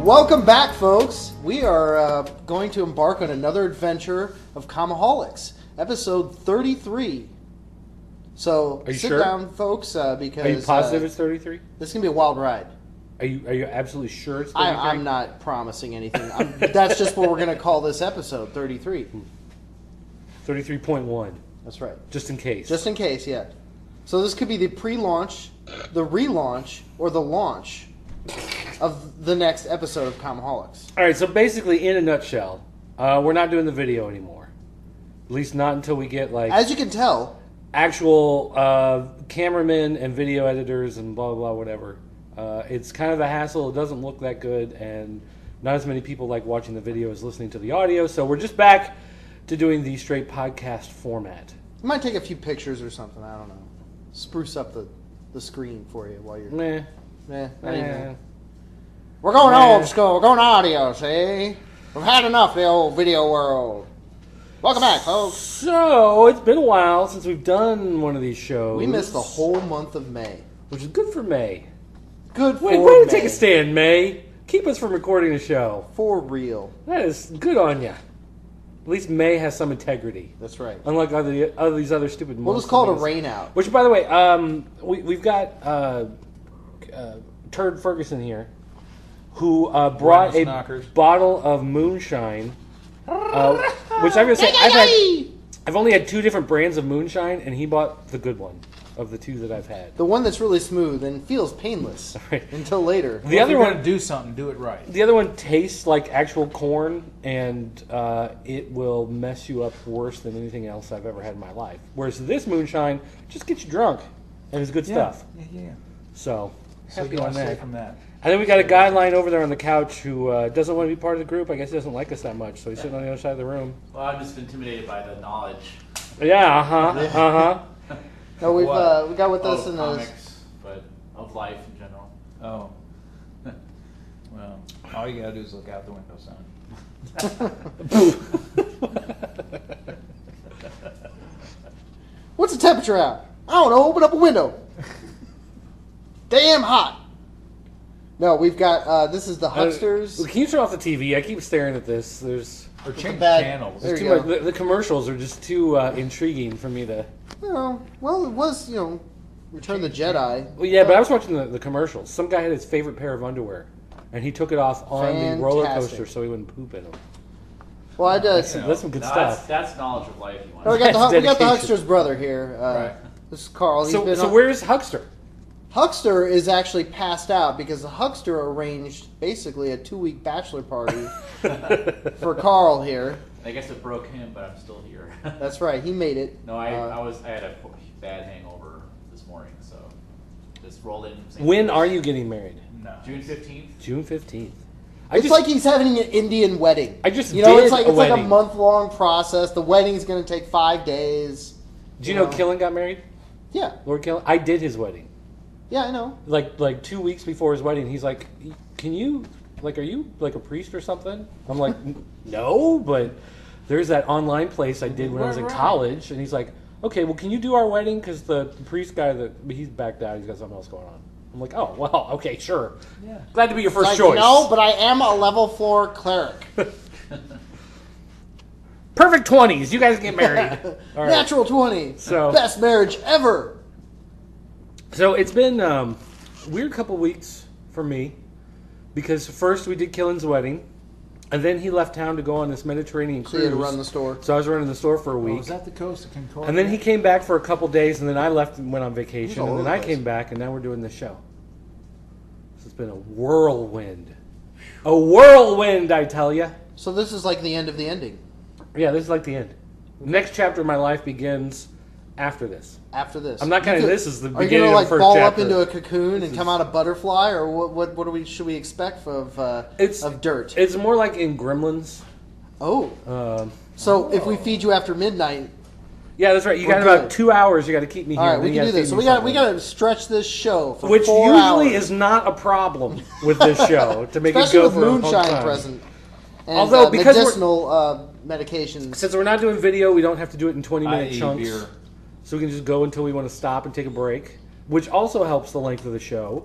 Welcome back, folks. We are going to embark on another adventure of Comiholics, episode 33. So sit down, folks, because... Are you positive it's 33? This is going to be a wild ride. Are you absolutely sure it's 33? I'm not promising anything. That's just what we're going to call this episode, 33. 33.1. That's right. Just in case. Just in case, yeah. So this could be the pre-launch, the relaunch, or the launch of the next episode of Comiholics. All right, so basically, in a nutshell, we're not doing the video anymore. At least not until we get, like... As you can tell... Actual cameramen and video editors and blah, blah, blah, whatever. It's kind of a hassle. It doesn't look that good, and not as many people like watching the video as listening to the audio, so we're just back to doing the straight podcast format. I might take a few pictures or something, I don't know. Spruce up the screen for you while you're... Not even. We're going old school. We're going audio, see? We've had enough of the old video world. Welcome back, folks. So, it's been a while since we've done one of these shows. We missed the whole month of May. Which is good for May. Good for Way May. to take a stand, May. Keep us from recording a show. For real. That is good on you. At least May has some integrity. That's right. Unlike these other stupid months. We'll just call it a rain out. Which, by the way, we've got Turd Ferguson here, who brought a bottle of Moonshine, which I'm going to say, I've only had 2 different brands of Moonshine, and he bought the good one of the 2 that I've had. The one that's really smooth and feels painless until later. The other one, do something, do it right. The other one tastes like actual corn, and it will mess you up worse than anything else I've ever had in my life. Whereas this Moonshine just gets you drunk, and it's good stuff. Yeah. So happy on that. From that. And then we got a guy lying over there on the couch who doesn't want to be part of the group. I guess he doesn't like us that much, so he's sitting on the other side of the room. Well, I'm just intimidated by the knowledge. Yeah, No, we got with us in comics, but of life in general. Oh. Well, all you gotta do is look out the window, son. What's the temperature out? I don't know. Open up a window. Damn hot. No, we've got, this is the Hucksters. Can you turn off the TV? I keep staring at this. Or change channels. There too much, the commercials are just too intriguing for me to... Well, it was, Return of the Jedi. Well, yeah, but I was watching the commercials. Some guy had his favorite pair of underwear, and he took it off on the roller coaster so he wouldn't poop in them. Well, I did. That's some good stuff. That's knowledge of life. You want. Oh, we got the Huckster's brother here. Right. This is Carl. So where's Huckster? Huckster is actually passed out because the Huckster arranged basically a 2-week bachelor party for Carl here. I guess it broke him, but I'm still here. That's right. He made it. No, I had a bad hangover this morning, so just rolled in. When are you getting married? No. June 15th. June 15th. It's like he's having an Indian wedding. It's like a month-long process. The wedding's going to take 5 days. Do you know Killen got married? Yeah. Lord Killen? I did his wedding. Yeah, I know. Like 2 weeks before his wedding, he's like, "Can you, are you like a priest or something?" I'm like, "No, but there's that online place I did when I was in college." And he's like, "Okay, well, can you do our wedding? Because the priest guy, he's backed out. He's got something else going on." I'm like, "Oh, well, okay, sure. Yeah. Glad to be your first choice." No, but I am a level 4 cleric. Perfect 20s. You guys get married. All right. Natural 20. So best marriage ever. So it's been a weird couple weeks for me because first we did Killen's wedding, and then he left town to go on this Mediterranean cruise. So you had to run the store. So I was running the store for a week. Was that the coast of Concordia? And then he came back for a couple days, and then I left and went on vacation, and then I came back, and now we're doing this show. So it's been a whirlwind. A whirlwind, I tell you. So this is like the end of the ending. Yeah, this is like the end. The next chapter of my life begins after this. After this, I'm not counting this as the beginning. Are you going to ball chapter. Up into a cocoon and come out a butterfly, or what should we expect of dirt? It's more like in Gremlins. Oh, so if we feed you after midnight, yeah, that's right. You got about 2 hours. You got to keep me here. All right, we can do this. So we got to stretch this show for which 4 usually hours. Is not a problem with this show to make it go with for Moonshine a long time. present. And, although because medicinal medications, since we're not doing video, we don't have to do it in 20-minute chunks. Beer. So we can just go until we want to stop and take a break, which also helps the length of the show.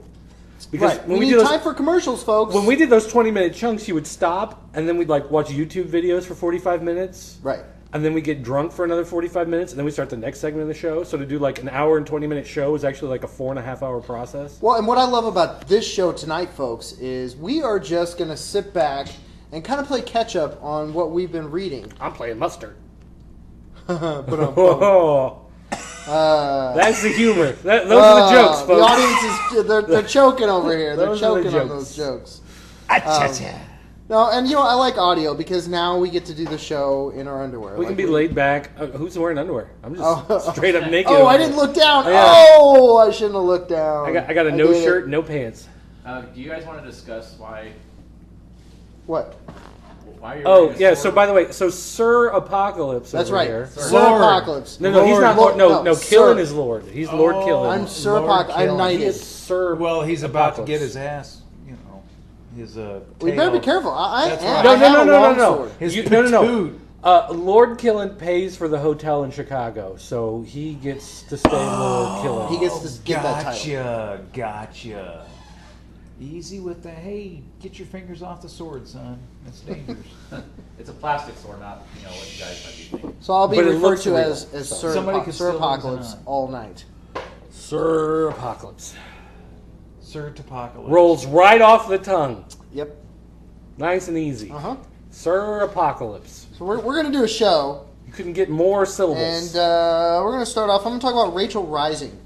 Because Right. when We we need did time those, for commercials, folks. when we did those 20-minute chunks, you would stop, and then we'd like watch YouTube videos for 45 minutes. Right. And then we get drunk for another 45 minutes, and then we start the next segment of the show. So to do like an hour and 20-minute show is actually like a 4.5 hour process. Well, and what I love about this show tonight, folks, is we are just going to sit back and kind of play catch-up on what we've been reading. I'm playing mustard. But That's the humor. Those are the jokes, folks. The audience is they're choking over here. They're Those are the choking on jokes. those jokes. Acha-cha. No, and I like audio because now we get to do the show in our underwear. We can be laid back. Who's wearing underwear? I'm just straight up naked. Oh, I didn't look down. Yeah. Oh, I shouldn't have looked down. I got a no shirt, no pants. Do you guys want to discuss why What? you're Oh wearing a yeah. sword? So by the way, so Sir Apocalypse. That's over right. Here. Sir Lord. Apocalypse. No, he's not. Lord. Lord. No, Sir. Killen is Lord. He's Lord Killen. I'm Sir Lord Apocalypse. I'm Killen. He knighted. is Sir. Well, he's about to Apocalypse. get his ass, his We better be tail. careful. I That's am. right. I have a long No. sword. His No. Lord Killen pays for the hotel in Chicago, so he gets to stay Lord Killen. He gets to get that title. Gotcha. Easy with the, hey, get your fingers off the sword, son. That's dangerous. It's a plastic sword, not what you guys might be thinking. So I'll be But it referred looks to real, as so. Sir, Somebody could Sir still lose Apocalypse an eye. all night. Sir Apocalypse Sir Topocalypse. rolls right off the tongue, Yep. nice and easy. Uh-huh. Sir Apocalypse. So we're going to do a show, You couldn't get more and syllables. we're going to start off. I'm going to talk about Rachel Rising.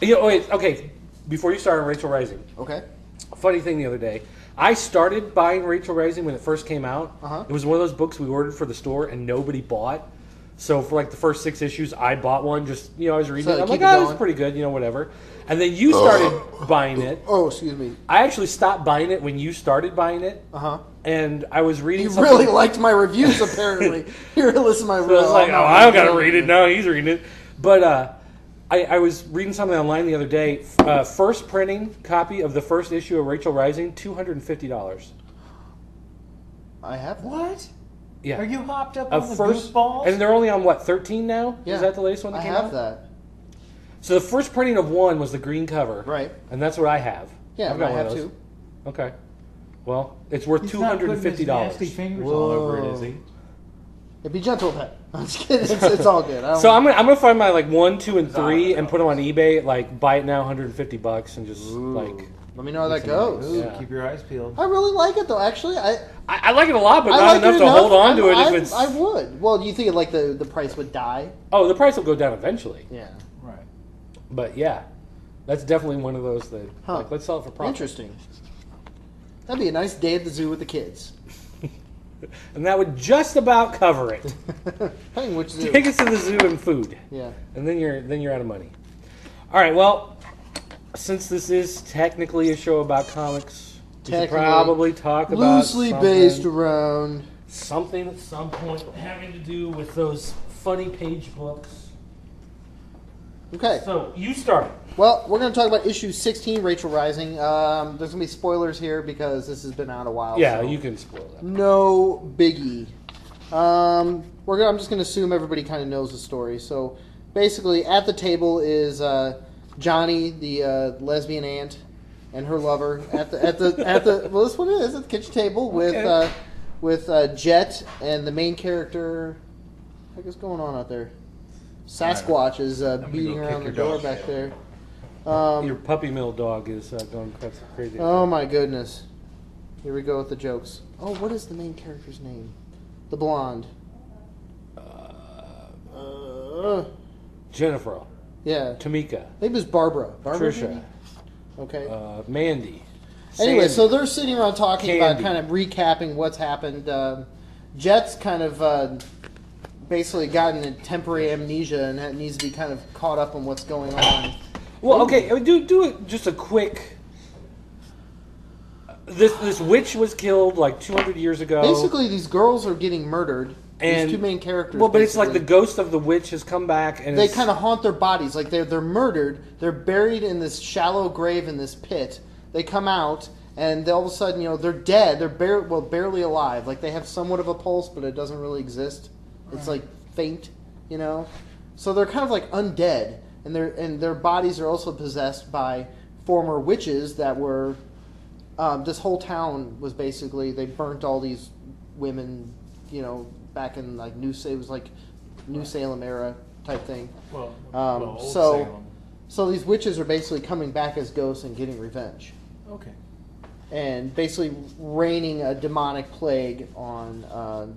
Wait, okay. Before you start on Rachel Rising, Okay? funny thing the other day, I started buying Rachel Rising when it first came out. Uh-huh. It was one of those books we ordered for the store and nobody bought. So for like the first 6 issues, I bought one. Just I was reading So it. I'm keep like, it oh, it's going. pretty good. Whatever. And then you started buying it. Oh, excuse me. I actually stopped buying it when you started buying it. Uh-huh. And I was reading. You something. really liked my reviews, apparently. Here, listen to my So I was like, no, oh, I don't got to read it. No, he's reading it. But I was reading something online the other day. First printing copy of the first issue of Rachel Rising, $250. I have that. What? Yeah. Are you hopped up A on the first, goofballs? and they're only on what, 13 now? Yeah. Is that the latest one that I came have out? that. So the first printing of one was the green cover, Right. and that's what I have. Yeah, I've got I one of have those. too. Okay. Well, it's worth He's not putting his nasty $250. fingers all over it, is he? Yeah, be gentle with that. I'm just kidding. It's all good. I don't So I'm gonna find my like 1, 2, and It's all 3 right, and put them on eBay. Like buy it now, $150, and just like Let me know how that goes. Ooh, Yeah. keep your eyes peeled. I really like it, though. Actually, I like it a lot, but I not like enough it to hold on to it. I If it's would. Well, do you think like the price would die? oh, the price will go down eventually. Yeah. Right. But yeah, that's definitely one of those that Huh. like let's sell it for profit. Interesting. That'd be a nice day at the zoo with the kids. And that would just about cover it. Depending which zoo. Tickets to the zoo and food. Yeah. And then you're out of money. All right, well, since this is technically a show about comics, we should Technically. probably talk about Loosely something, based around. something at some point having to do with those funny page books. Okay. So you start. Well, we're going to talk about issue 16, Rachel Rising. There's going to be spoilers here because this has been out a while. Yeah, so you can spoil that. no biggie. I'm just going to assume everybody kind of knows the story. So basically, at the table is Johnny, the lesbian aunt, and her lover at the well, this one is at the kitchen table with Jet and the main character. What is going on out there? Sasquatch is beating go around kick the your door dog. back there. Your puppy mill dog is going crazy. Oh my goodness. Here we go with the jokes. Oh, what is the main character's name? The blonde. Jennifer, Yeah. Tamika, Maybe it's Barbara. Barbara, Trisha, maybe? Okay. Mandy. Anyway, Sandy. so they're sitting around talking about Candy. kind of recapping what's happened. Jet's kind of basically gotten a temporary amnesia and needs to be kind of caught up on what's going on. Well, okay, do it just a quick. This witch was killed like 200 years ago. Basically, these girls are getting murdered. and These two main characters. Well, but it's like the basically. ghost of the witch has come back, and They it's, kind of haunt their bodies. Like they're murdered. They're buried in this shallow grave in this pit. They come out, and all of a sudden, they're dead. They're barely alive. Like they have somewhat of a pulse, but it doesn't really exist. It's like faint, So they're kind of like undead, and their bodies are also possessed by former witches that were. This whole town was basically they burnt all these women, back in like New Salem era type thing. Old Salem. So these witches are basically coming back as ghosts and getting revenge. Okay. And basically raining a demonic plague on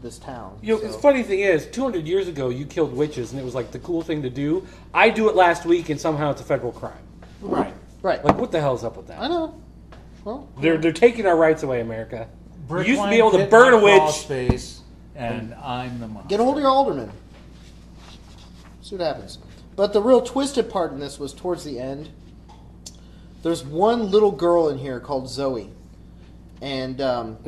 this town. The funny thing is, 200 years ago, you killed witches, and it was like the cool thing to do. I do it last week, and somehow it's a federal crime. Right. Right. Like, what the hell's up with that? I know. Well, They're taking our rights away, America. You used to be able to hit burn my a witch. crawl space, and I'm the monster. get a hold of your alderman. See what happens. But the real twisted part in this was towards the end. There's one little girl in here called Zoe. And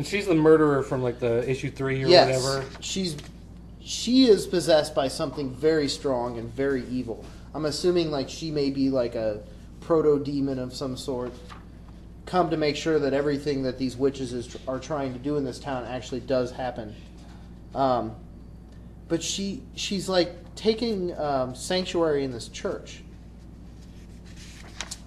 she's the murderer from like the issue 3 or yes, whatever. she is possessed by something very strong and very evil. I'm assuming like she may be like a proto-demon of some sort. Come to make sure that everything that these witches are trying to do in this town actually does happen. But she's like taking sanctuary in this church.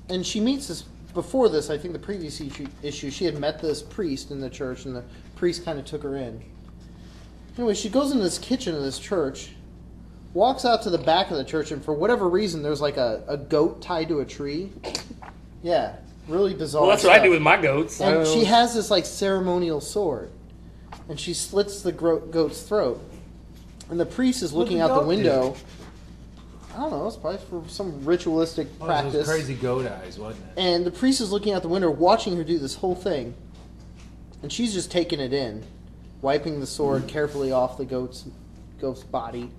And she meets this, before this, I think the previous issue, she had met this priest in the church, and the priest kind of took her in. Anyway, she goes into this kitchen of this church, walks out to the back of the church, and for whatever reason, there's like a goat tied to a tree. Yeah, really bizarre. Well, that's what I do with my goats. And she has this like ceremonial sword, and she slits the goat's throat. And the priest is looking out the window. I don't know, it's probably for some ritualistic practice. Those crazy goat eyes, wasn't it? And the priest is looking out the window, watching her do this whole thing. And she's just taking it in, wiping the sword carefully off the goat's body.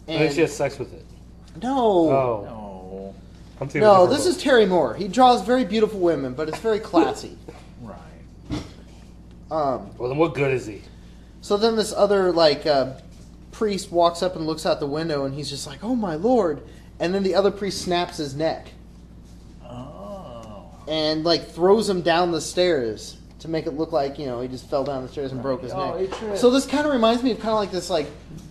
And then she has sex with it. No. Oh. No. No, this is Terry Moore. He draws very beautiful women, but it's very classy. Right. Well, then what good is he? So then this other, priest walks up and looks out the window, and he's just like, oh, my lord. And then the other priest snaps his neck. Oh. And, throws him down the stairs to make it look like, he just fell down the stairs and broke his neck. So this kind of reminds me of this,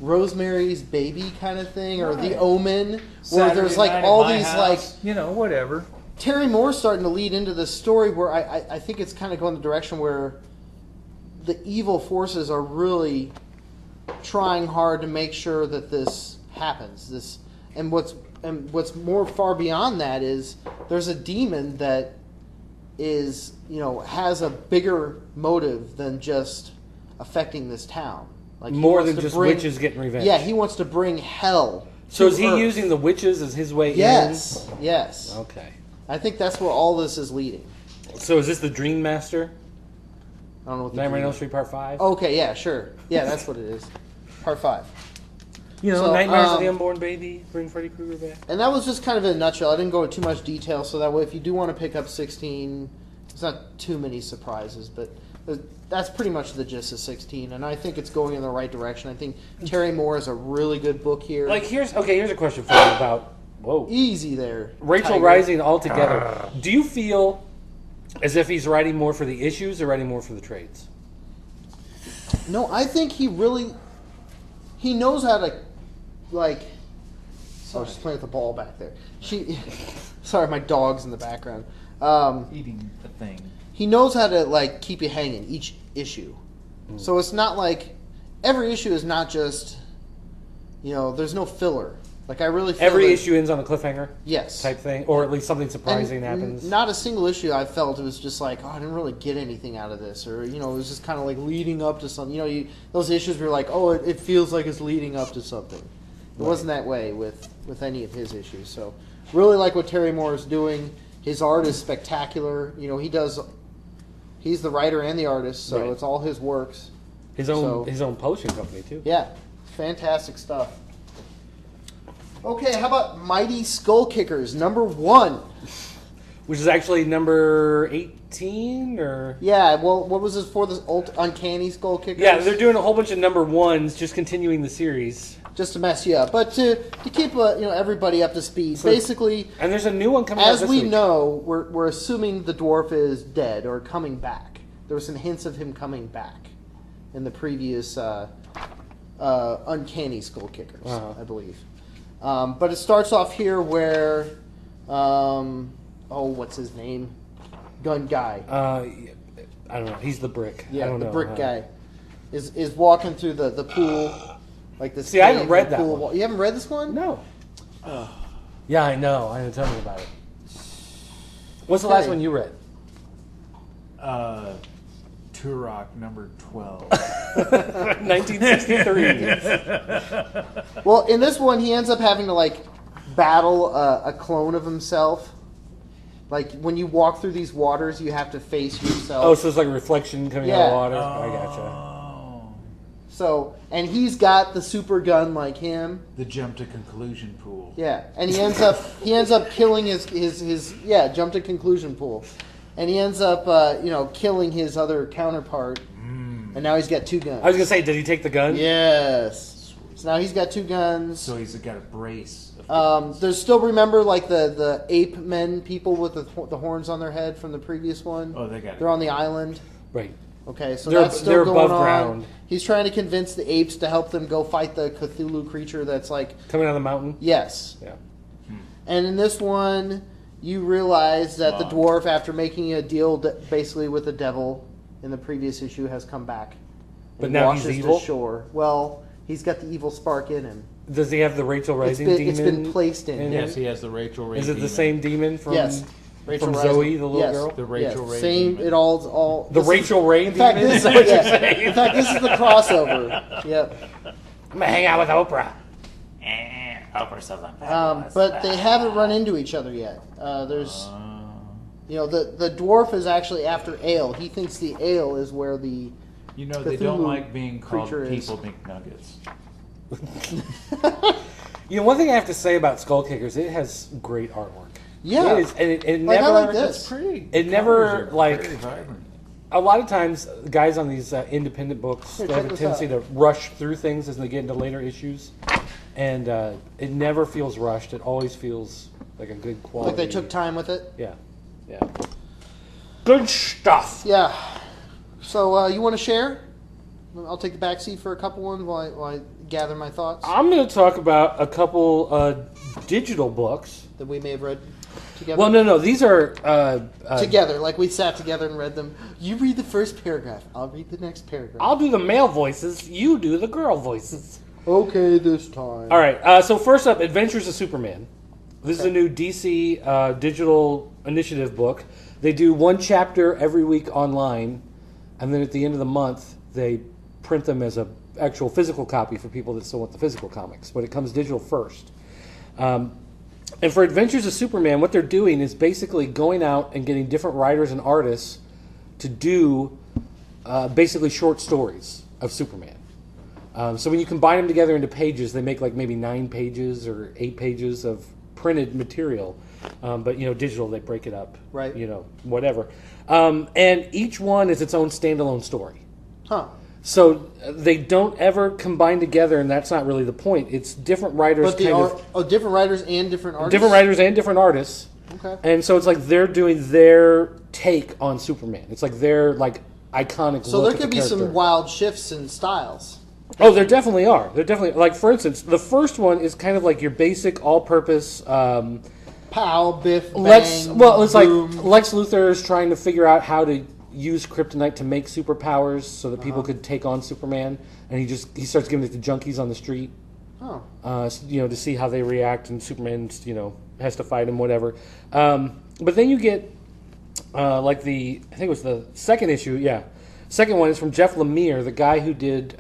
Rosemary's Baby kind of thing, or The Omen, where Saturday there's, night all at my these, house, whatever. Terry Moore's starting to lead into this story where I think it's kind of going the direction where the evil forces are really trying hard to make sure that this happens. And what's more far beyond that is there's a demon that is has a bigger motive than just affecting this town. More than just witches getting revenge. Yeah, he wants to bring hell. So is he Earth. using the witches as his way in? Yes. Okay. I think that's where all this is leading. So is this the Dream Master? I don't know what the Nightmare on Elm Street Part 5? Okay, yeah, sure. Yeah, that's what it is. Part 5. Nightmares of the Unborn Baby, bring Freddy Krueger back. And that was just kind of in a nutshell. I didn't go into too much detail, so that way if you do want to pick up 16, it's not too many surprises, but that's pretty much the gist of 16, and I think it's going in the right direction. I think Terry Moore is a really good book here. Here's a question for you about... Whoa. Easy there, Rachel Tiger. Rising altogether. Do you feel as if he's writing more for the issues or writing more for the trades? No, I think he knows how to, I was just playing with the ball back there. Sorry, my dog's in the background. Eating the thing. He knows how to, keep you hanging each issue. So it's not every issue is not just, there's no filler. I really feel every issue ends on a cliffhanger? Yes. Type thing? Or at least something surprising happens? Not a single issue I felt it was just I didn't really get anything out of this. Or, it was just kind of leading up to something. Those issues were it feels like it's leading up to something. It wasn't that way with any of his issues. So, really like what Terry Moore is doing. His art is spectacular. He's the writer and the artist, so it's all his works. His own potion company, too. Yeah. Fantastic stuff. Okay, how about Mighty Skull Kickers, number 1? Which is actually number 18, or? Yeah, well, what was this for, this Uncanny Skull Kickers? Yeah, they're doing a whole bunch of number 1s, just continuing the series. Just to mess you up. But to keep everybody up to speed, basically... And there's a new one coming out this week. As we know, we're assuming the dwarf is dead or coming back. There were some hints of him coming back in the previous Uncanny Skull Kickers, I believe. But it starts off here where what's his name? Gun guy. I don't know. He's the brick. Yeah, I don't the know. brick guy is walking through the pool, like this. See, I haven't read that one. You haven't read this one? No. Yeah, I know. I didn't tell me about it. What's the last one you read? Turok number 12. 1963. Well, in this one, he ends up having to like battle a clone of himself. Like when you walk through these waters, you have to face yourself. Oh, so it's like a reflection coming out of the water. I gotcha. Oh. So, and he's got the super gun like him. The jump to conclusion pool. Yeah, and he ends up killing his jump to conclusion pool, and he ends up killing his other counterpart, and now he's got two guns. I was gonna say, did he take the gun? Yes. So now he's got two guns. So he's got a brace. There's still, remember, like the ape men people with the horns on their head from the previous one. Oh, they got it. They're on the island. Right. Okay, so They're that's still going above on. ground. He's trying to convince the apes to help them go fight the Cthulhu creature that's like... Coming out of the mountain? Yes. Yeah. And in this one, you realize that the dwarf, after making a deal basically with the devil in the previous issue, has come back. But and now he's washes evil? to shore. Well, he's got the evil spark in him. Does he have the Rachel Rising demon? It's been placed in him. Yes, he has the Rachel Ray Is it demon. the same demon from... Yes. Rachel from Rising. Zoe, the little Yes. girl? The Rachel Ray Same. demon. It all. The Rachel Ray In fact, demon? this, Is that what you're yeah. saying? In fact, this is the crossover. Yep. I'm going to hang out with Oprah. Oprah's something fabulous. But they haven't run into each other yet. There's, the dwarf is actually after Ale. He thinks the Ale is where the they don't Cthulhu like being called creature is. people McNuggets. One thing I have to say about Skull Kickers, it has great artwork. Yeah. It is, and it Like, never... I like this. Pretty. It never, Colors are like- very vibrant. A lot of times, guys on these independent books, Here, they have check a this tendency to rush through things as they get into later issues. And it never feels rushed. It always feels like a good quality. Like they took time with it. Yeah. Yeah. Good stuff. Yeah. So you want to share? I'll take the back seat for a couple ones while I gather my thoughts I'm going to talk about a couple digital books. that we may have read together. Well, no. These are... together, like we sat together and read them. You read the first paragraph. I'll read the next paragraph. I'll do the male voices. You do the girl voices. Okay, this time. All right. So first up, Adventures of Superman. This is a new DC digital initiative book. They do one chapter every week online, and then at the end of the month, they print them as a actual physical copy for people that still want the physical comics. But it comes digital first. And for Adventures of Superman, what they're doing is basically going out and getting different writers and artists to do basically short stories of Superman. So when you combine them together into pages, they make like maybe 9 pages or 8 pages of printed material. But, digital, they break it up. Right. Whatever. And each one is its own standalone story. Huh. So they don't ever combine together, and that's not really the point. It's different writers But different writers and different artists? Different writers and different artists. Okay. And so it's like they're doing their take on Superman. It's like their iconic So look there at could the be some character. wild shifts in styles. Oh, there definitely are. There definitely, like, for instance, the first one is kind of like your basic all-purpose Pow, biff, bang, it's boom. like Lex Luthor is trying to figure out how to use kryptonite to make superpowers so that people could take on Superman, and he starts giving it to junkies on the street, Oh. to see how they react, and Superman, has to fight him, whatever. But then you get I think it was the second issue, yeah. Second one is from Jeff Lemire, the guy who did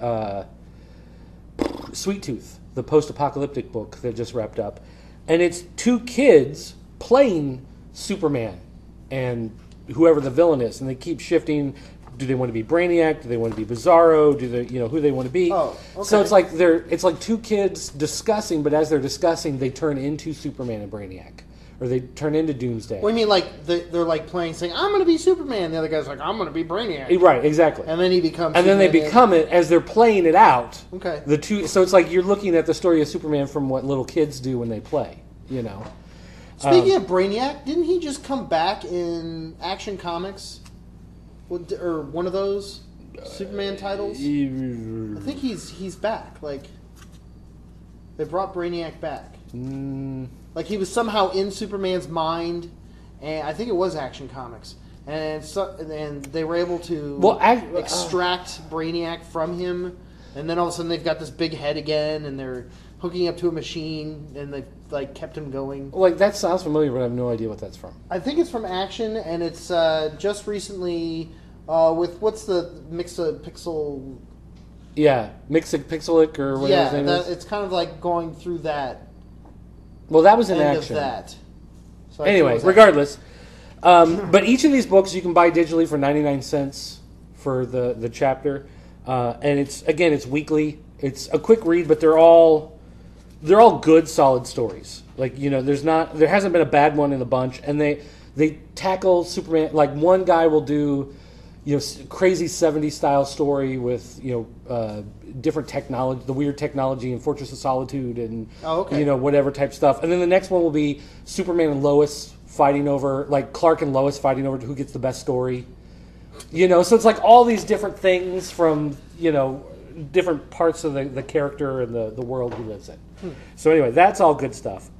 Sweet Tooth, the post-apocalyptic book that just wrapped up. And it's 2 kids playing Superman and whoever the villain is, and they keep shifting. Do they want to be Brainiac? Do they want to be Bizarro? Do they, who they want to be? Oh, okay. So it's like 2 kids discussing, but as they're discussing, they turn into Superman and Brainiac, or they turn into Doomsday. What do you mean, like they're like playing, saying, "I'm going to be Superman." The other guy's like, "I'm going to be Brainiac." Right, exactly. And then he becomes. And then they Superman. become it as they're playing it out. Okay. The two, so it's like you're looking at the story of Superman from what little kids do when they play. Speaking of Brainiac, didn't he just come back in Action Comics, or one of those Superman titles? I think he's back. Like they brought Brainiac back. Like he was somehow in Superman's mind, and I think it was Action Comics, and they were able to extract Brainiac from him, and then all of a sudden they've got this big head again, and they're hooking up to a machine, and they've kept him going. Like, that sounds familiar, but I have no idea what that's from. I think it's from Action, and it's just recently with what's the Mixapixel. Yeah, Mixapixelic or whatever his name is. It's kind of like going through that. Well, that was in end Action. Of that. So anyway, regardless, but each of these books you can buy digitally for 99 cents for the chapter, and it's weekly. It's a quick read, but they're all good, solid stories. Like, there hasn't been a bad one in the bunch, and they tackle Superman. Like, one guy will do crazy 70s style story with different technology, the weird technology in Fortress of Solitude, and whatever type stuff. And then the next one will be Superman and Lois fighting over, like Clark and Lois fighting over who gets the best story. So it's like all these different things from different parts of the character and the world he lives in. So anyway, that's all good stuff.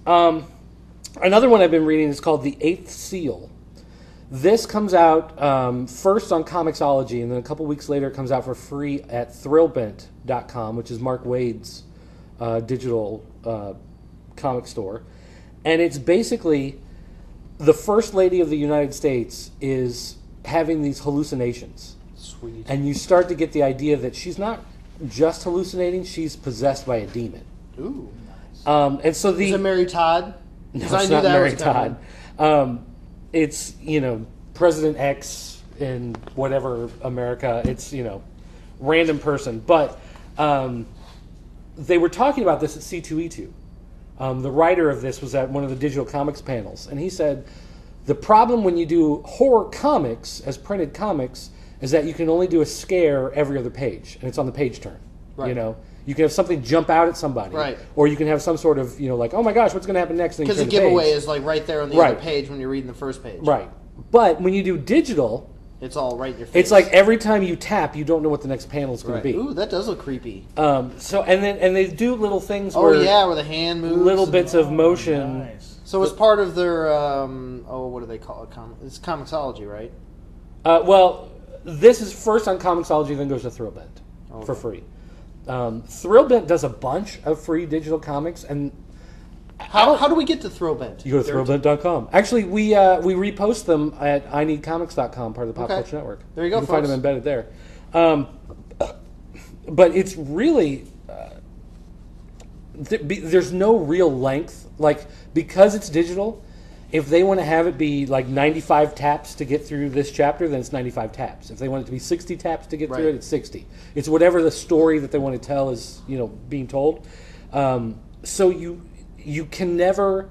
Another one I've been reading is called The Eighth Seal. This comes out first on Comixology, and then a couple weeks later it comes out for free at thrillbent.com, which is Mark Waid's digital comic store. And it's basically the First Lady of the United States is having these hallucinations. Sweet. And you start to get the idea that she's not just hallucinating, she's possessed by a demon. Ooh, nice. And so Is it Mary Todd? No, it's not Mary Todd. It's, President X in whatever America. It's, random person. But they were talking about this at C2E2. The writer of this was at one of the digital comics panels. And he said, the problem when you do horror comics as printed comics is that you can only do a scare every other page. And it's on the page turn. Right. You can have something jump out at somebody. Right. Or you can have some sort of, like, oh my gosh, what's going to happen next? Because the giveaway is like right there on the other page when you're reading the first page. Right. But when you do digital, it's all right in your face. It's like every time you tap, you don't know what the next panel is going to be. Ooh, that does look creepy. So and they do little things where the hand moves. Little bits of motion. Nice. So it's part of their what do they call it? It's Comixology, right? Well, this is first on Comixology, then goes to Thrillbent for free. Thrillbent does a bunch of free digital comics, and how do we get to Thrillbent? You go to thrillbent.com. Actually, we repost them at ineedcomics.com, part of the Pop Culture Network. There you go, You can find them embedded there. But it's really there's no real length, like, because it's digital. If they want to have it be like 95 taps to get through this chapter, then it's 95 taps. If they want it to be 60 taps to get through it, it's 60. It's whatever the story that they want to tell is, being told. So you can never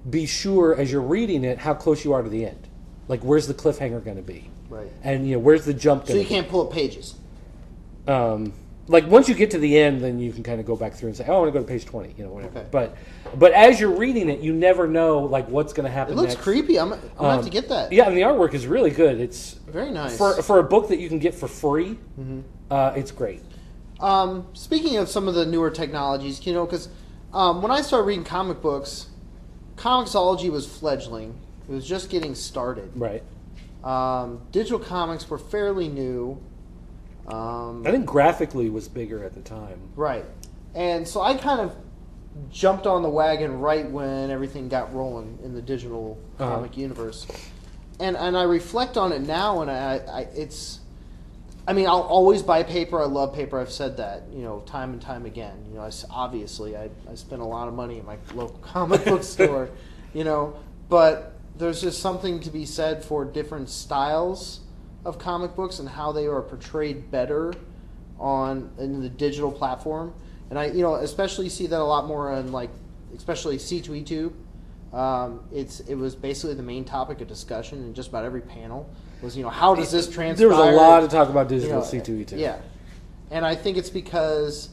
be sure as you're reading it how close you are to the end. Like, where's the cliffhanger going to be? Right. And where's the jump going to be? So you can't pull up pages. Like, once you get to the end, then you can kind of go back through and say, oh, I want to go to page 20, whatever. Okay. But as you're reading it, you never know, like, what's going to happen next. It looks creepy. I'm going to have to get that. Yeah, and the artwork is really good. It's very nice. For a book that you can get for free, it's great. Speaking of some of the newer technologies, because when I started reading comic books, Comixology was fledgling. It was just getting started. Right. Digital comics were fairly new. I think graphically was bigger at the time. Right. And so I kind of jumped on the wagon right when everything got rolling in the digital comic universe. And I reflect on it now, and I'll always buy paper. I love paper. I've said that, time and time again. Obviously, I spend a lot of money at my local comic book store, but there's just something to be said for different styles of comic books and how they are portrayed better in the digital platform. And I especially see that a lot more on, like, especially C2E2. It was basically the main topic of discussion in just about every panel was, how does this transpire? There was a lot of talk about digital C2E2. Yeah. And I think it's because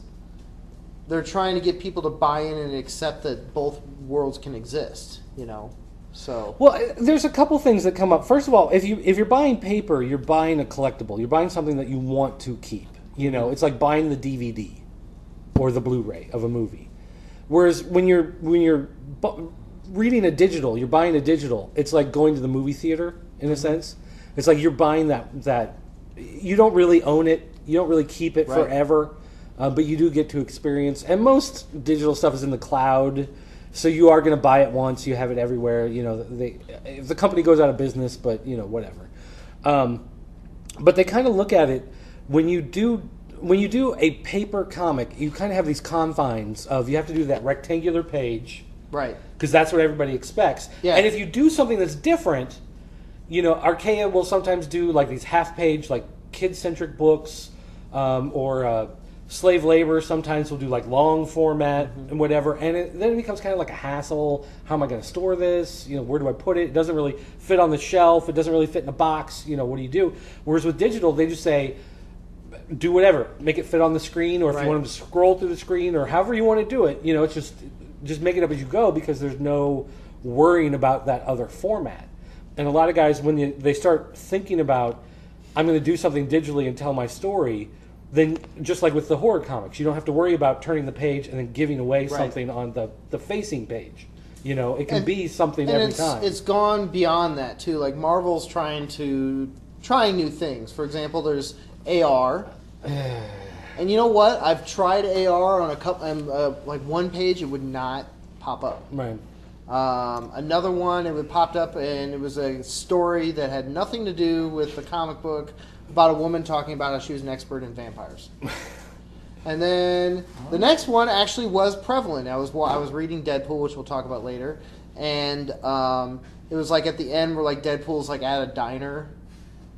they're trying to get people to buy in and accept that both worlds can exist, So, well, there's a couple things that come up. First of all, if you're buying paper, you're buying a collectible. You're buying something that you want to keep. It's like buying the DVD or the Blu-ray of a movie. Whereas when you're reading a digital, you're buying a digital. It's like going to the movie theater in a sense. It's like you're buying that you don't really own it. You don't really keep it forever, but you do get to experience. And most digital stuff is in the cloud, so you are going to buy it once. You have it everywhere. You know, if the company goes out of business, but you know, whatever. But they kind of look at it when you do a paper comic. You kind of have these confines of you have to do that rectangular page, right? Because that's what everybody expects. Yeah. And if you do something that's different, you know, Archaea will sometimes do like these half-page, like kid-centric books, or slave labor. Sometimes will do like long format and whatever, and then it becomes kind of like a hassle. How am I going to store this? You know, where do I put it? It doesn't really fit on the shelf. It doesn't really fit in a box. You know, what do you do? Whereas with digital, they just say, do whatever, make it fit on the screen, or if you want them to scroll through the screen, or however you want to do it. You know, it's just make it up as you go because there's no worrying about that other format. And a lot of guys, when they start thinking about, I'm going to do something digitally and tell my story, then just like with the horror comics, you don't have to worry about turning the page and then giving away something on the facing page. You know, it can be something every time. It's gone beyond that too. Like Marvel's trying new things. For example, there's AR. And you know what? I've tried AR on a couple, like one page, it would not pop up. Right. Another one, it would popped up, and it was a story that had nothing to do with the comic book about a woman talking about how she was an expert in vampires. And then the next one actually was prevalent. I was reading Deadpool, which we'll talk about later, and it was like at the end where like Deadpool's like at a diner,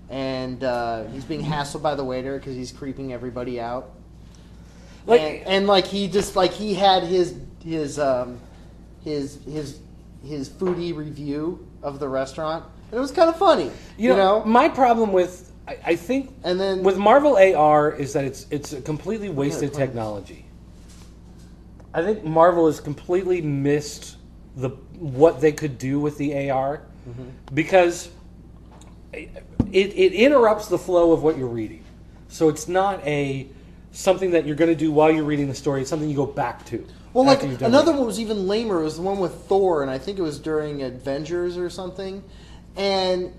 and he's being hassled by the waiter because he's creeping everybody out. Like and like he just like he had his foodie review of the restaurant, and it was kind of funny. You know, my problem with I think and then with Marvel AR is that it's a completely wasted technology. I think Marvel has completely missed what they could do with the AR because it interrupts the flow of what you're reading. So it's not something that you're going to do while you're reading the story. It's something you go back to. Well, like another one was even lamer. It was the one with Thor, and I think it was during Avengers or something. And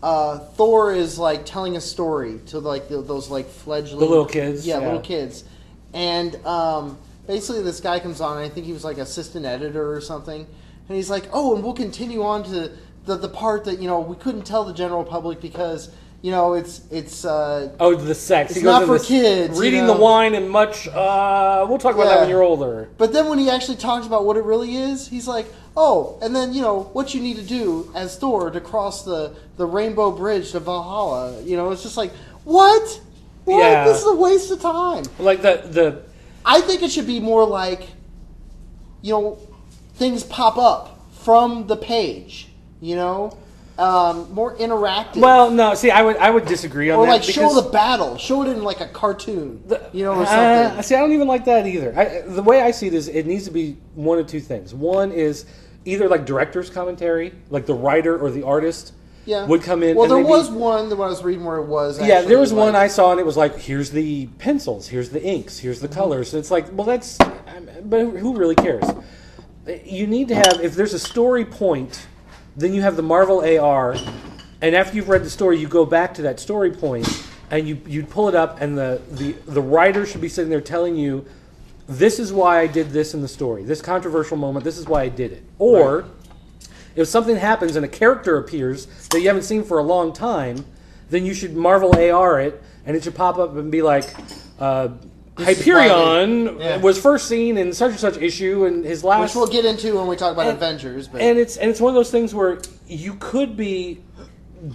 Thor is like telling a story to like those like fledgling, the little kids, little kids. And basically, this guy comes on, and I think he was like assistant editor or something. And he's like, "Oh, and we'll continue on to the part that we couldn't tell the general public because." It's the sex. It's not for kids. Reading the wine and much. We'll talk about that when you're older. But then when he actually talks about what it really is, he's like, oh, and then what you need to do as Thor to cross the Rainbow Bridge to Valhalla. It's just like what? Yeah. This is a waste of time. Like the. I think it should be more like, things pop up from the page. More interactive. Well, no. See, I would disagree on that. Or like show the battle, show it in like a cartoon, or something. See, I don't even like that either. The way I see it is, it needs to be one of two things. One is either like director's commentary, like the writer or the artist would come in. Well, there was one that I was reading where it was. Actually, there was one I saw, and it was like, here's the pencils, here's the inks, here's the colors. And it's like, well, but who really cares? You need to have, if there's a story point. Then you have the Marvel AR, and after you've read the story, you go back to that story point, and you pull it up, and the writer should be sitting there telling you, this is why I did this in the story, this controversial moment, this is why I did it. Or, if something happens and a character appears that you haven't seen for a long time, then you should Marvel AR it, and it should pop up and be like, Hyperion was first seen in such and such issue, and his last, which we'll get into when we talk about Avengers. But. And it's one of those things where you could be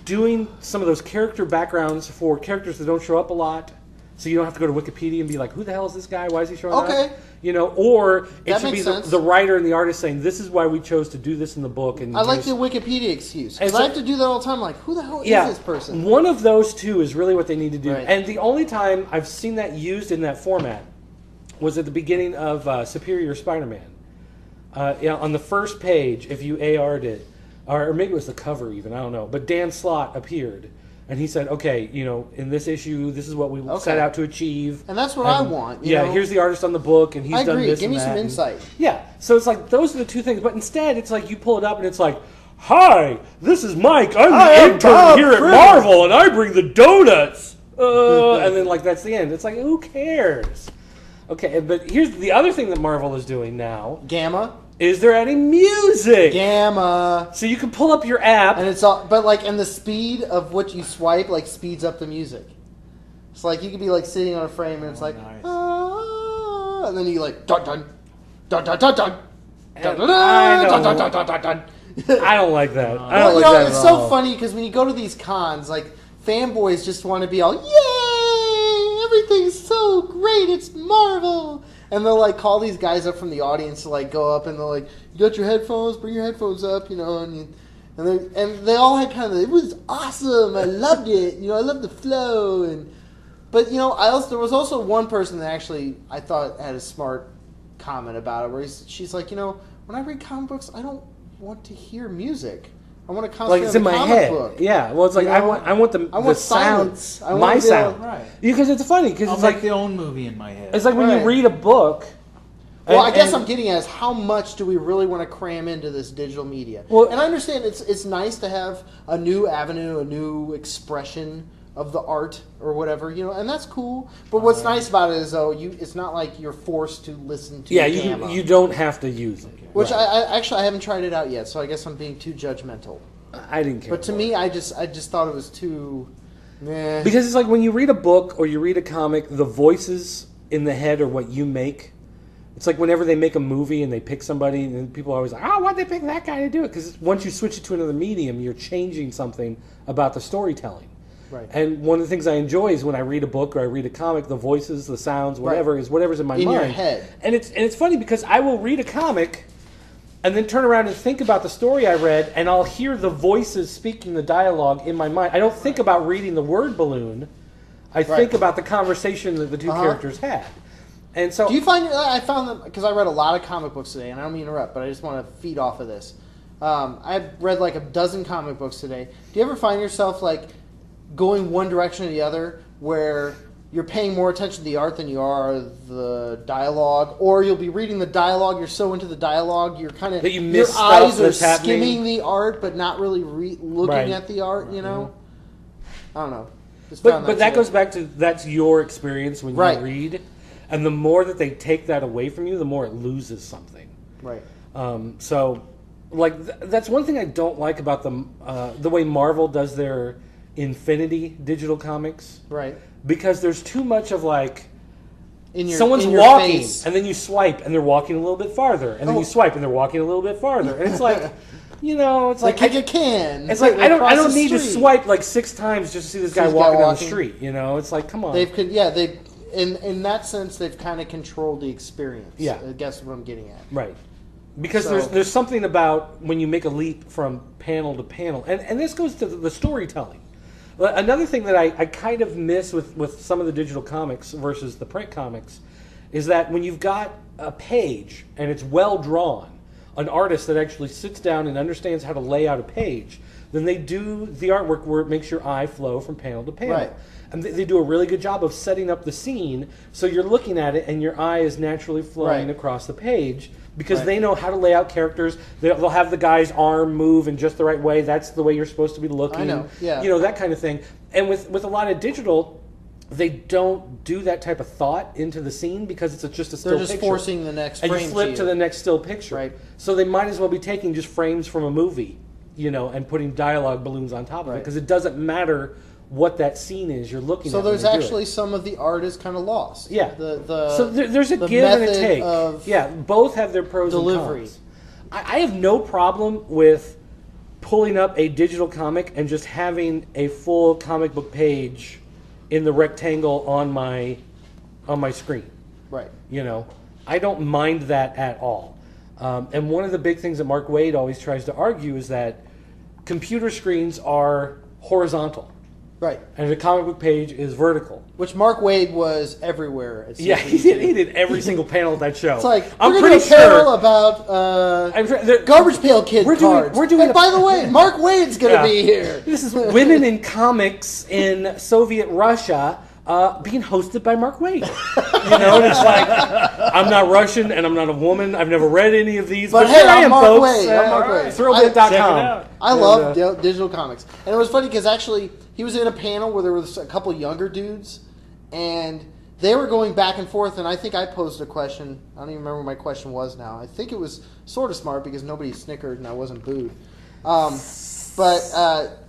doing some of those character backgrounds for characters that don't show up a lot, so you don't have to go to Wikipedia and be like, "Who the hell is this guy? Why is he showing up?" Or it should be the writer and the artist saying, "This is why we chose to do this in the book." And I like the Wikipedia excuse because I have to do that all the time. Like, who the hell is this person? One of those two is really what they need to do. Right. And the only time I've seen that used in that format was at the beginning of Superior Spider-Man. On the first page, if you AR'd it, or maybe it was the cover even, I don't know. But Dan Slott appeared, And he said, okay, in this issue, this is what we set out to achieve. And that's what I want. Here's the artist on the book, and he's I done agree. this Give and me that. some insight. Yeah. So it's like, those are the two things. But instead, it's like you pull it up, and it's like, hi, this is Mike. I'm the intern here at Marvel, and I bring the donuts. And then, that's the end. It's like, who cares? Okay, but here's the other thing that Marvel is doing now. Gamma. Is they're adding music. Gamma. So you can pull up your app. And it's all, but and the speed of what you swipe, speeds up the music. It's you could be sitting on a frame and it's nice. And then you dun dun, dun dun dun dun, dun dun dun dun dun dun. I don't like that. I Well, don't like that at it's so all. funny because when you go to these cons, fanboys just want to be all, yay, everything's so great, it's Marvel. And they'll call these guys up from the audience to go up and they'll you got your headphones, bring your headphones up, and they all had kind of, it was awesome, I loved it, I loved the flow, but there was also one person that actually I thought had a smart comment about it where she's like, when I read comic books, I don't want to hear music. I want to concentrate it's on in the my comic head. book. Yeah, well, it's I want the silence. sound, my sound, right. Because it's funny because I'll it's make the own movie in my head. it's like when Right. you read a book. Well, I guess I'm getting at is how much do we really want to cram into this digital media? Well, and I understand it's nice to have a new avenue, a new expression of the art or whatever, and that's cool. But what's nice about it is though, it's not like you're forced to listen to. Gamma, you don't have to use it. Which Right. I haven't tried it out yet, so I guess I'm being too judgmental. I didn't care. But to me, I just thought it was too. Meh. Because it's like when you read a book or you read a comic, the voices in the head are what you make. It's like whenever they make a movie and they pick somebody, and people are always like, "Oh, why'd they pick that guy to do it?" Because once you switch it to another medium, you're changing something about the storytelling. Right. And one of the things I enjoy is when I read a book or I read a comic, the voices, the sounds, whatever is whatever's in my mind. In your head. And it's funny because I will read a comic and then turn around and think about the story I read, and I'll hear the voices speaking the dialogue in my mind. I don't think about reading the word balloon. I think about the conversation that the two characters had. And so, do you find I found that because I read a lot of comic books today, and I don't mean to interrupt, but I just want to feed off of this. I've read a dozen comic books today. Do you ever find yourself going one direction or the other, where you're paying more attention to the art than you are the dialogue, or you'll be reading the dialogue, you're so into the dialogue, you're kind of your eyes are skimming the art, but not really looking at the art. I don't know. But that goes back to that's your experience when you read, and the more that they take that away from you, the more it loses something. Right. So, that's one thing I don't like about the way Marvel does their Infinity digital comics. Right. Because there's too much of someone's in your walking, face. and then you swipe, and they're walking a little bit farther, and then you swipe, and they're walking a little bit farther, and it's it's like kick a can. It's I don't need to swipe 6 times just to see this guy walking down the street. It's come on. They've in that sense they've kind of controlled the experience. Yeah, I guess what I'm getting at. Right. Because there's something about when you make a leap from panel to panel, and this goes to the storytelling. Another thing that I kind of miss with some of the digital comics versus the print comics is that when you've got a page and it's well drawn, an artist that actually sits down and understands how to lay out a page, then they do the artwork where it makes your eye flow from panel to panel. Right. And they do a really good job of setting up the scene so you're looking at it and your eye is naturally flowing across the page because they know how to lay out characters. They'll have the guy's arm move in just the right way. That's the way you're supposed to be looking. I know, yeah. That kind of thing. And with a lot of digital, they don't do that type of thought into the scene because it's just a still picture. They're just forcing the next frame. And you flip to the next still picture. Right. So they might as well be taking just frames from a movie, and putting dialogue balloons on top of it because it doesn't matter what that scene is you're looking at. So there's actually some of the art is kind of lost. Yeah. So there's a give and a take. Both have their pros and cons. I have no problem with pulling up a digital comic and just having a full comic book page in the rectangle on my screen. Right. I don't mind that at all. And one of the big things that Mark Waid always tries to argue is that computer screens are horizontal. Right. And the comic book page is vertical. Which Mark Waid was everywhere. At Yeah, he did every single panel of that show. It's like, I'm we're pretty going to do a panel sure about Garbage Pail Kid cards. We're doing and by the way, Mark Waid's going to be here. This is Women in Comics in Soviet Russia being hosted by Mark Waid. And it's like, I'm not Russian and I'm not a woman. I've never read any of these. But here hey, I am, I'm Mark folks. Waid. I'm Mark Waid. Thrillbit.com. I love digital comics. And it was funny because actually he was in a panel where there was a couple younger dudes and they were going back and forth, and I think I posed a question. I don't even remember what my question was now. I think it was sort of smart because nobody snickered and I wasn't booed. But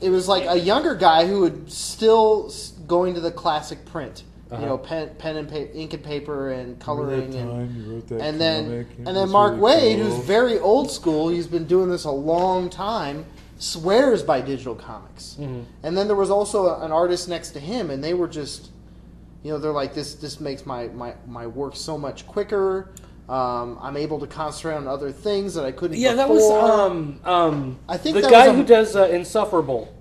it was like a younger guy who would still going to the classic print. Pen and ink and paper and coloring, and then Mark Waid, who's very old school. He's been doing this a long time. Swears by digital comics. Mm-hmm. And then there was also an artist next to him, and they were just, they're like, this makes my work so much quicker. I'm able to concentrate on other things that I couldn't. Yeah, before. That was I think the that guy was who does Insufferable.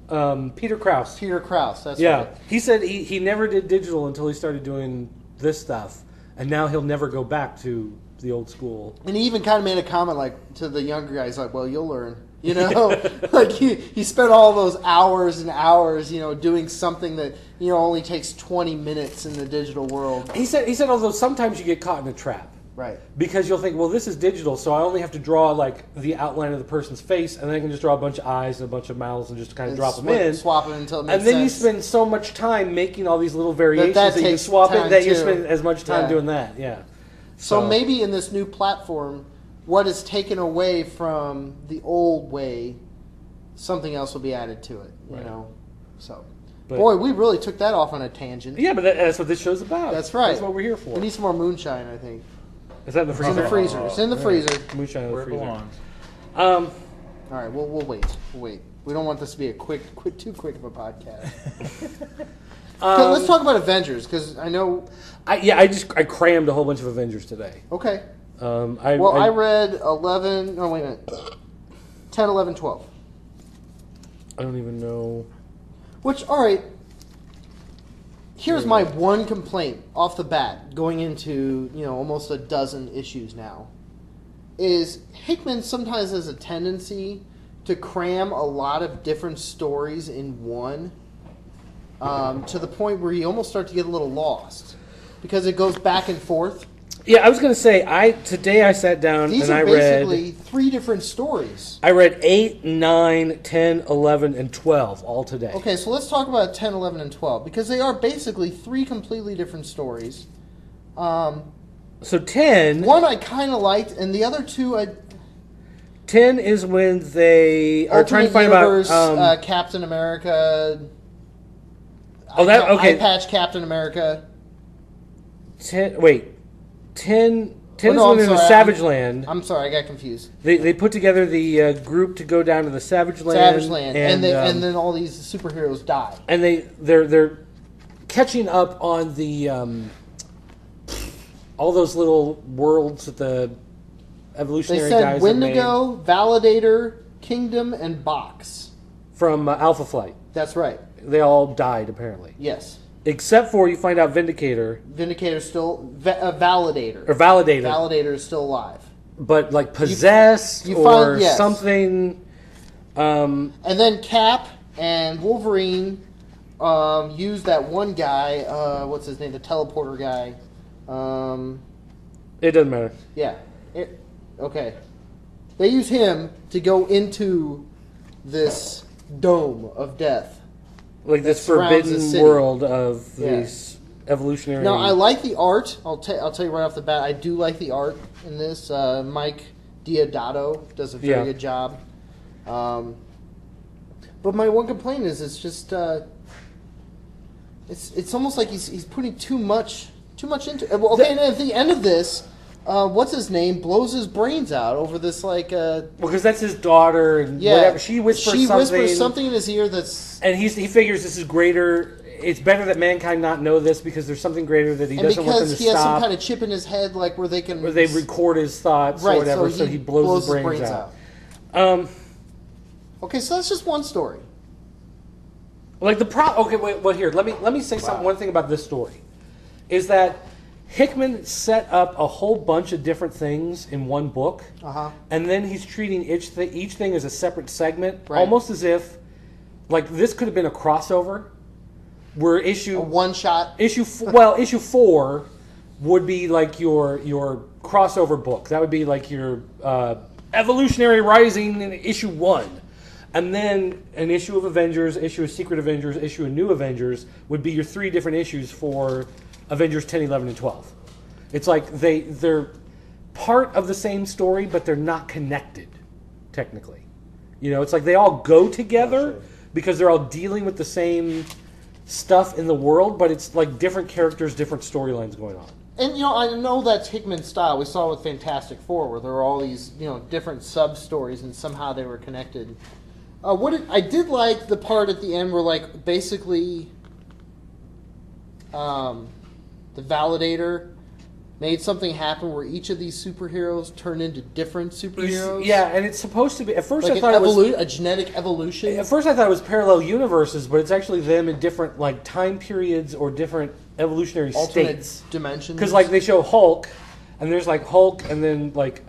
Peter Krause. Peter Krause, that's right. He said he never did digital until he started doing this stuff, and now he'll never go back to the old school. And he even kind of made a comment like to the younger guys, like, "Well, you'll learn." Like he spent all those hours and hours, doing something that only takes 20 minutes in the digital world. He said, although sometimes you get caught in a trap. Right. Because you'll think, well, this is digital, so I only have to draw like the outline of the person's face, and then I can just draw a bunch of eyes and a bunch of mouths and just kind of drop them in. Swap it until it makes sense. And then sense. you spend so much time making all these little variations that you can swap it, you spend as much time doing that. Yeah. So maybe in this new platform, what is taken away from the old way, something else will be added to it. So. But, boy, we really took that off on a tangent. Yeah, but that's what this show's about. That's right. That's what we're here for. We need some more moonshine, I think. Is that in the freezer? It's in the freezer. It's in the freezer. Moonshine in the freezer. All right, we'll wait. We'll wait. We don't want this to be too quick of a podcast. Let's talk about Avengers, because I know... I crammed a whole bunch of Avengers today. Okay. I read 11... No, wait a minute. 10, 11, 12. I don't even know... Which, all right... Here's my one complaint off the bat, going into, almost a dozen issues now, is Hickman sometimes has a tendency to cram a lot of different stories in one, to the point where you almost start to get a little lost, because it goes back and forth. Yeah, I was going to say, today I sat down and I read... These are basically 3 different stories. I read 8, 9, 10, 11, and 12 all today. Okay, so let's talk about 10, 11, and 12, because they are basically 3 completely different stories. So 10... One I kind of liked, and the other 2 10 is when they are trying to find out... Captain America... Eye Patch Captain America. 10 is when they're in the Savage Land. I'm sorry, I got confused. They put together the group to go down to the Savage Land. And then all these superheroes die. And they're catching up on the all those little worlds that the evolutionary guys have made. They said Wendigo, Validator, Kingdom, and Box. From Alpha Flight. That's right. They all died, apparently. Yes. Except for you find out Vindicator. Vindicator's still... Validator. Or Validator. Validator is still alive. But, like, possessed something... And then Cap and Wolverine use that one guy... what's his name? The teleporter guy. It doesn't matter. Yeah. Okay. They use him to go into this dome of death. Like this forbidden world of these evolutionary... Now, I like the art. I'll tell you right off the bat, I do like the art in this. Mike Diodato does a very good job. But my one complaint is it's just... It's almost like he's putting too much into it. Okay, and at the end of this... what's his name? Blows his brains out over this, like... Well, because that's his daughter, and whatever. She whispers something in his ear that's... And he figures this is greater... It's better that mankind not know this, because there's something greater that he doesn't want them to stop. And because he has some kind of chip in his head, like, where they can... Where they record his thoughts or whatever, so he blows his brains out. Okay, so that's just one story. Like okay, wait. Well, here, let me say something. One thing about this story is that Hickman set up a whole bunch of different things in one book, and then he's treating each thing as a separate segment, almost as if like this could have been a crossover. Where a one shot issue 4 would be like your crossover book. That would be like your Evolutionary Rising in issue 1. And then an issue of Avengers, issue of Secret Avengers, issue of New Avengers would be your 3 different issues for Avengers 10, 11, and 12. It's like they're part of the same story, but they're not connected, technically. You know, it's like they all go together because they're all dealing with the same stuff in the world, but it's like different characters, different storylines going on. And, you know, I know that's Hickman's style. We saw it with Fantastic Four, where there were all these, you know, different sub-stories, and somehow they were connected. I did like the part at the end where, like, basically the Validator made something happen where each of these superheroes turned into different superheroes. Yeah, and it's supposed to be... At first like I thought it was... a genetic evolution. At first I thought it was parallel universes, but it's actually them in different, like, time periods or different evolutionary alternate states. Dimensions. Because, like, they show Hulk, and there's, like, Hulk, and then, like,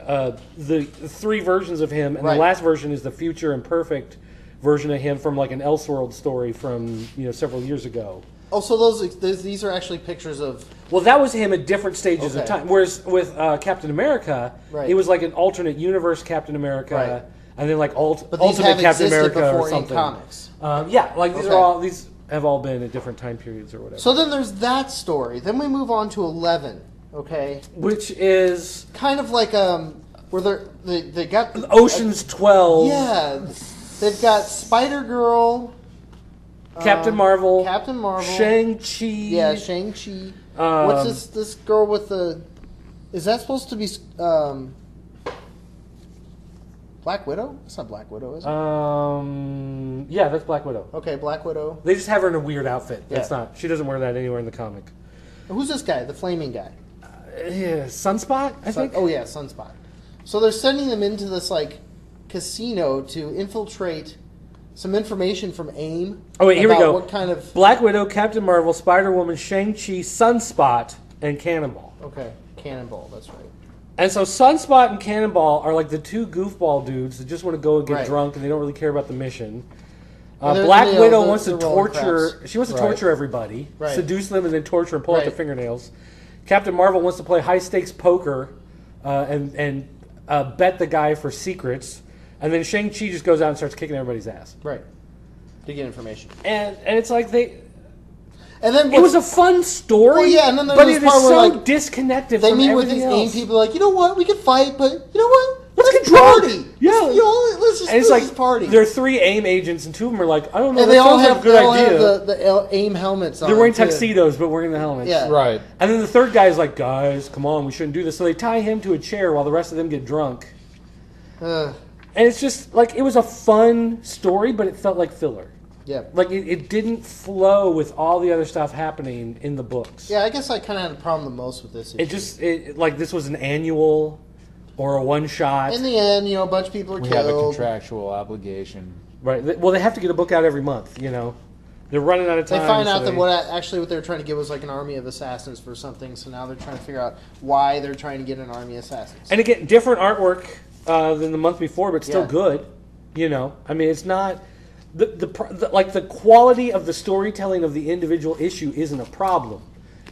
the 3 versions of him, and the last version is the future and perfect version of him from, like, an Elseworld story from, you know, several years ago. Oh, so these are actually pictures of... Well, that was him at different stages of time. Whereas with Captain America, it was like an alternate universe Captain America, and then like ultimate Captain America or something. Comics. Yeah, like these have all been at different time periods or whatever. So then there's that story. Then we move on to 11. Okay, which is kind of like where they got Ocean's 12. Yeah, they've got Spider-Girl. Captain Marvel, Shang-Chi. Yeah, Shang-Chi. What's this girl with the... Is that supposed to be Black Widow? It's not Black Widow, is it? Yeah, that's Black Widow. Okay, Black Widow. They just have her in a weird outfit. That's not... She doesn't wear that anywhere in the comic. Who's this guy? The flaming guy? Yeah, Sunspot, I think? Oh, yeah, Sunspot. So they're sending them into this, like, casino to infiltrate... some information from AIM. Oh, wait, here we go. What kind of... Black Widow, Captain Marvel, Spider-Woman, Shang-Chi, Sunspot, and Cannonball. Okay, Cannonball, that's right. And so Sunspot and Cannonball are like the 2 goofball dudes that just want to go and get drunk and they don't really care about the mission. Black Widow wants to torture... She wants to torture everybody, seduce them, and then torture and pull out their fingernails. Captain Marvel wants to play high-stakes poker and bet the guy for secrets. And then Shang-Chi just goes out and starts kicking everybody's ass. Right. To get information. And it's like they... And then it was a fun story, well, yeah, and then but it is so disconnected from everything else. They meet with these AIM people like, you know what, we could fight, but you know what? Let's get party. Yeah. Let's just party. There are 3 AIM agents, and 2 of them are like, I don't know, and that they all sounds have, like a good idea. The AIM helmets on. They're wearing tuxedos, but wearing the helmets. Yeah. Right. And then the 3rd guy is like, guys, come on, we shouldn't do this. So they tie him to a chair while the rest of them get drunk. And it's just, like, it was a fun story, but it felt like filler. Yeah. Like, it didn't flow with all the other stuff happening in the books. Yeah, I guess I kind of had a problem the most with this issue. Like, this was an annual or a one-shot. In the end, you know, a bunch of people are killed. We have a contractual obligation. Right. Well, they have to get a book out every month, you know. They're running out of time. They find out that what they were trying to get was like an army of assassins for something, so now they're trying to figure out why they're trying to get an army of assassins. And again, different artwork than the month before, but still good. You know, I mean, it's not the quality of the storytelling of the individual issue isn't a problem.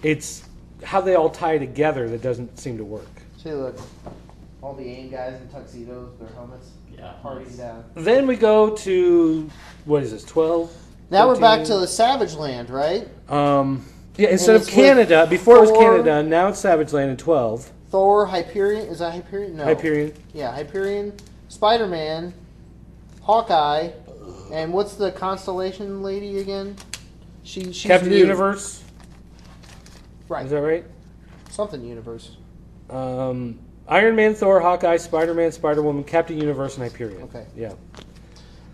It's how they all tie together that doesn't seem to work. See, look, all the AIM guys in tuxedos, their helmets, partying down. Then we go to what is this? 12. Now 13? we're back to the Savage Land, right? Yeah. Instead of Canada, before it was Canada, now it's Savage Land in 12. Thor, Hyperion. Is that Hyperion? No. Hyperion. Yeah, Hyperion. Spider-Man. Hawkeye. And what's the Constellation lady again? She's Captain new. Universe. Right. Is that right? Something Universe. Iron Man, Thor, Hawkeye, Spider-Man, Spider-Woman, Captain Universe, and Hyperion. Okay. Yeah.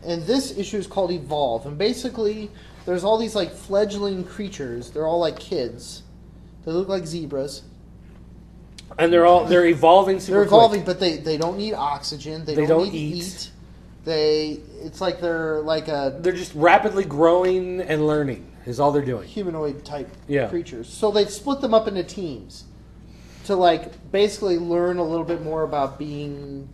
And this issue is called Evolve. And basically, there's all these like fledgling creatures. They're all like kids. They look like zebras. And they're evolving super They're evolving, quick. but they don't need oxygen. They don't need to eat. It's like they're like a They're just rapidly growing and learning is all they're doing. humanoid type Yeah. creatures. So they split them up into teams to like basically learn a little bit more about being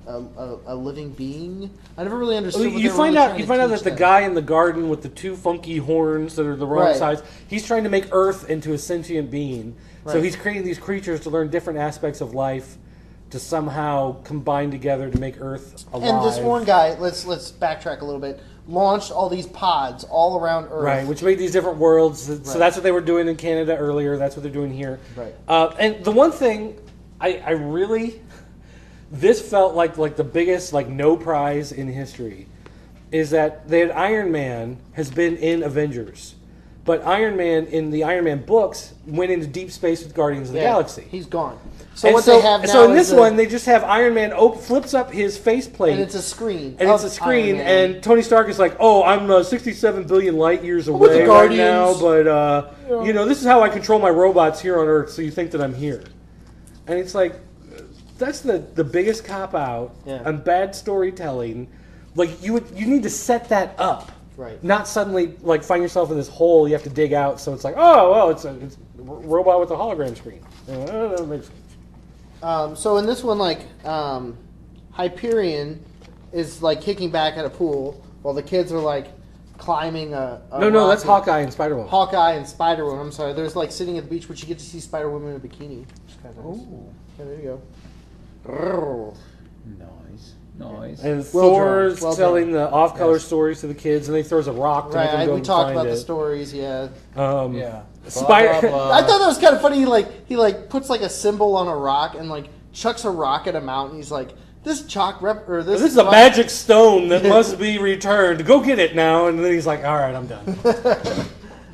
a living being. I never really understood. What You they find were really out trying you to find out teach that the them. guy in the garden with the two funky horns that are the wrong Right. size, he's trying to make Earth into a sentient being. So Right. he's creating these creatures to learn different aspects of life to somehow combine together to make Earth alive. And this one guy, let's backtrack a little bit, launched all these pods all around Earth. Right, which made these different worlds. So Right. that's what they were doing in Canada earlier. That's what they're doing here. Right. And the one thing I really, this felt like the biggest like no prize in history, is that they had Iron Man has been in Avengers, but Iron Man in the Iron Man books went into deep space with Guardians of the Yeah, Galaxy. He's gone. So And what they have now so in is this one, they just have Iron Man flips up his faceplate. and it's a screen. And it's of a screen, Iron Man. and Tony Stark is like, "Oh, I'm 67 billion light years with the away right now, Guardians." but you know, this is how I control my robots here on Earth. So you think that I'm here?" And it's like, that's the biggest cop out Yeah. and bad storytelling. Like you need to set that up, Right. not suddenly like find yourself in this hole you have to dig out. So it's like, oh well, it's a robot with a hologram screen. That makes sense. So in this one, like Hyperion is like kicking back at a pool while the kids are like climbing a No, rock that's and- Hawkeye and Spider-Woman. Hawkeye and Spider-Woman. I'm sorry. There's like sitting at the beach, but you get to see Spider-Woman in a bikini. Which is kind of nice. Yeah, there you go. Noise. And Well Thor's drawn, well telling drawn. the off-color stories to the kids, and he throws a rock to make them Right. go We and talked find about it. the stories. Yeah. Yeah. Spider- Blah, blah, I blah. thought that was kind of funny. He puts like a symbol on a rock and like chucks a rock at a mountain. He's like, this chalk rep or this. This is a rock- magic stone that must be returned. Go get it now. And then he's like, all right, I'm done.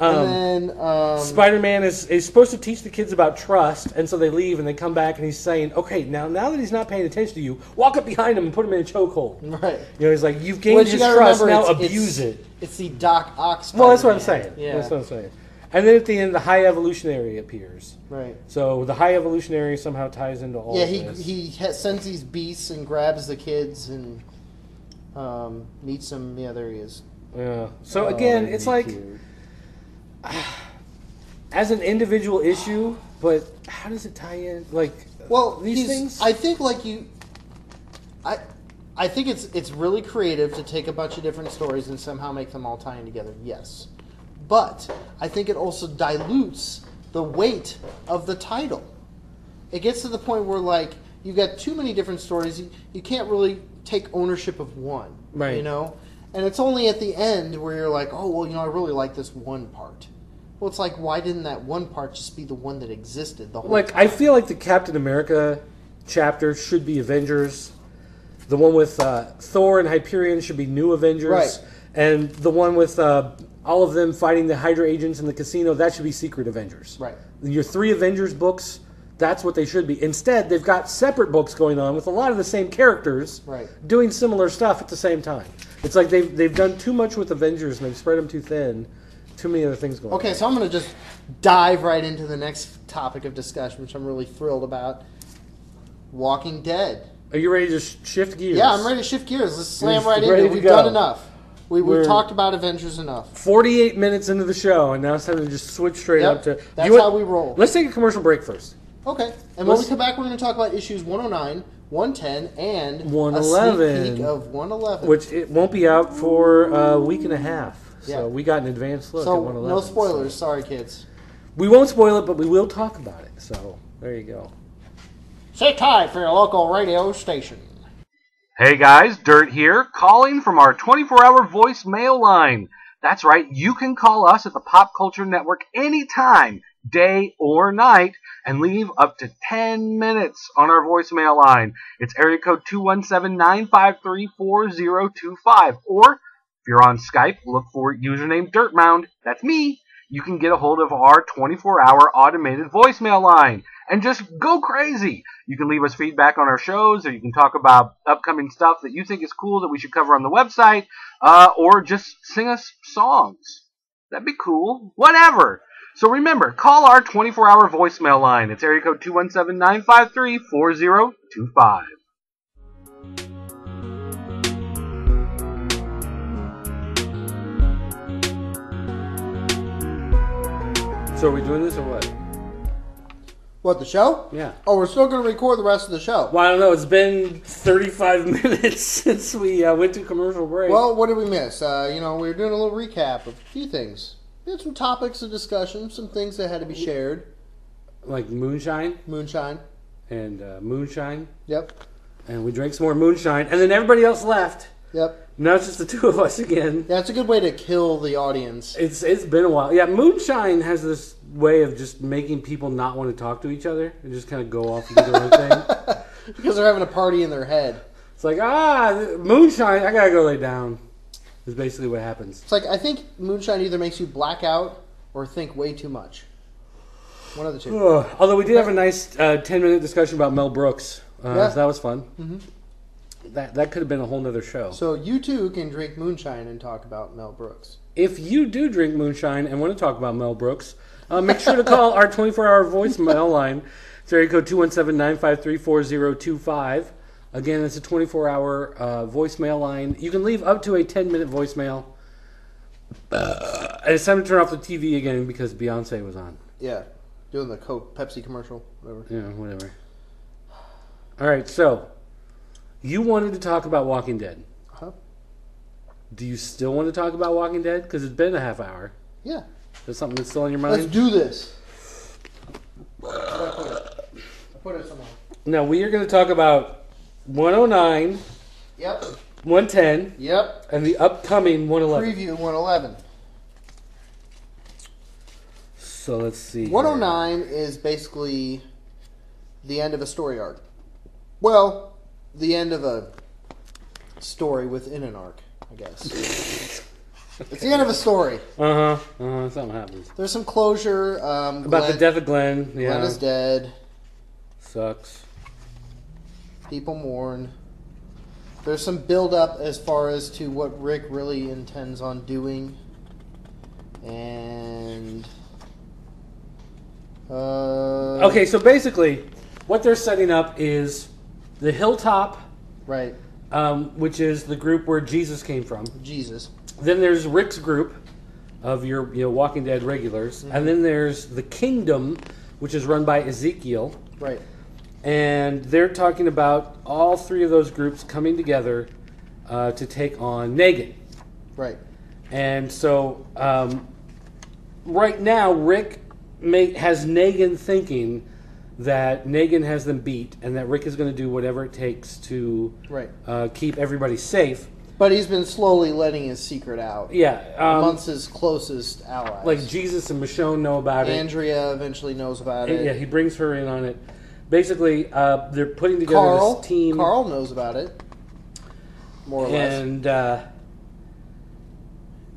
And then Spider-Man is supposed to teach the kids about trust, and so they leave, and they come back, and he's saying, okay, now that he's not paying attention to you, walk up behind him and put him in a chokehold. right. You know, he's like, you've gained Which you his gotta trust, remember, now it's- abuse it. It's the Doc Ock. Well, that's what I'm Spider-Man. saying. Yeah. That's what I'm saying. And then at the end, the High Evolutionary appears. Right. So the High Evolutionary somehow ties into all Yeah, of this. he sends these beasts and grabs the kids and meets them. Yeah, there he is. Yeah. So again, it's like as an individual issue, but how does it tie in? Like, Well, these things. I think I think it's really creative to take a bunch of different stories and somehow make them all tie in together. Yes, but I think it also dilutes the weight of the title. It gets to the point where like you've got too many different stories. You can't really take ownership of one. Right. You know, and it's only at the end where you're like, oh well, I really like this one part. Well, it's like, why didn't that one part just be the one that existed the whole Like, time? I feel like the Captain America chapter should be Avengers. The one with Thor and Hyperion should be New Avengers. Right. And the one with all of them fighting the Hydra agents in the casino, that should be Secret Avengers. Right. Your 3 Avengers books, that's what they should be. Instead, they've got separate books going on with a lot of the same characters Right. doing similar stuff at the same time. It's like they've done too much with Avengers and they've spread them too thin. Too many other things going on. Okay, so I'm going to just dive right into the next topic of discussion, which I'm really thrilled about. Walking Dead. Are you ready to shift gears? Yeah, I'm ready to shift gears. Let's slam You're right into ready it. to We've go. done enough. We've We're- talked about Avengers enough. 48 minutes into the show, and now it's time to just switch straight Yep, up to... that's You want- how we roll. Let's take a commercial break first. Okay, and when we Let's- come back, we're going to talk about issues 109, 110, and 111. a sneak peek of 111. Which it won't be out for a week and a half. So Yeah. we got an advanced look at so 111. no spoilers. Sorry, kids. We won't spoil it, but we will talk about it. So there you go. Sit tight for your local radio station. Hey guys, Dirt here, calling from our 24-hour voicemail line. That's right, you can call us at the Pop Culture Network anytime, day or night, and leave up to 10 minutes on our voicemail line. It's area code 217-953-4025. Or, if you're on Skype, look for username DirtMound. That's me. You can get a hold of our 24-hour automated voicemail line and just go crazy. You can leave us feedback on our shows, or you can talk about upcoming stuff that you think is cool that we should cover on the website, or just sing us songs. That'd be cool. Whatever. So remember, call our 24-hour voicemail line. It's area code 217-953-4025. So are we doing this or what? What, the show? Yeah. Oh, we're still going to record the rest of the show. Well, I don't know. It's been 35 minutes since we went to commercial break. Well, what did we miss? We were doing a little recap of a few things. We had some topics of discussion, some things that had to be shared. Like Moonshine. Moonshine. And Moonshine. Yep. And we drank some more Moonshine. And then everybody else left. Yep. Now it's just the two of us again. That's a good way to kill the audience. It's been a while. Yeah, Moonshine has this way of just making people not want to talk to each other and just kind of go off and do their own thing. Because they're having a party in their head. It's like, Moonshine, I gotta go lay down. Is basically what happens. It's like, I think Moonshine either makes you black out or think way too much. One of the two. Although we did have a nice 10-minute discussion about Mel Brooks. Yeah. So that was fun. Mm-hmm. That could have been a whole nother show. So you too can drink Moonshine and talk about Mel Brooks. If you do drink Moonshine and want to talk about Mel Brooks, make sure to call our 24-hour voicemail line. It's area code 217-953-4025. Again, it's a 24-hour voicemail line. You can leave up to a 10-minute voicemail. And it's time to turn off the TV again because Beyonce was on. Yeah, doing the Coke, Pepsi commercial, whatever. Yeah, whatever. All right, so you wanted to talk about Walking Dead. Uh-huh. Do you still want to talk about Walking Dead? Because it's been a half hour. Yeah. Is there something that's still on your mind? Let's do this. I put it somewhere. Now, we are going to talk about 109, Yep. 110, Yep. and the upcoming 111. Preview 111. So let's see. 109 is basically the end of a story arc. Well, the end of a story within an arc, I guess. It's the end of a story. Something happens. There's some closure. About the death of Glenn. Yeah. Glenn is dead. Sucks. People mourn. There's some build-up as far as to what Rick really intends on doing. And... okay, so basically, what they're setting up is the Hilltop, right, which is the group where Jesus came from. Jesus. Then there's Rick's group of your Walking Dead regulars, and then there's the Kingdom, which is run by Ezekiel. Right. And they're talking about all three of those groups coming together to take on Negan. Right. And so right now, Rick has Negan thinking that Negan has them beat and that Rick is going to do whatever it takes to keep everybody safe. But he's been slowly letting his secret out. Yeah. Amongst his closest allies. Like Jesus and Michonne know about it. Andrea eventually knows about it. Yeah, he brings her in on it. Basically, they're putting together this team. Carl knows about it. More or less. And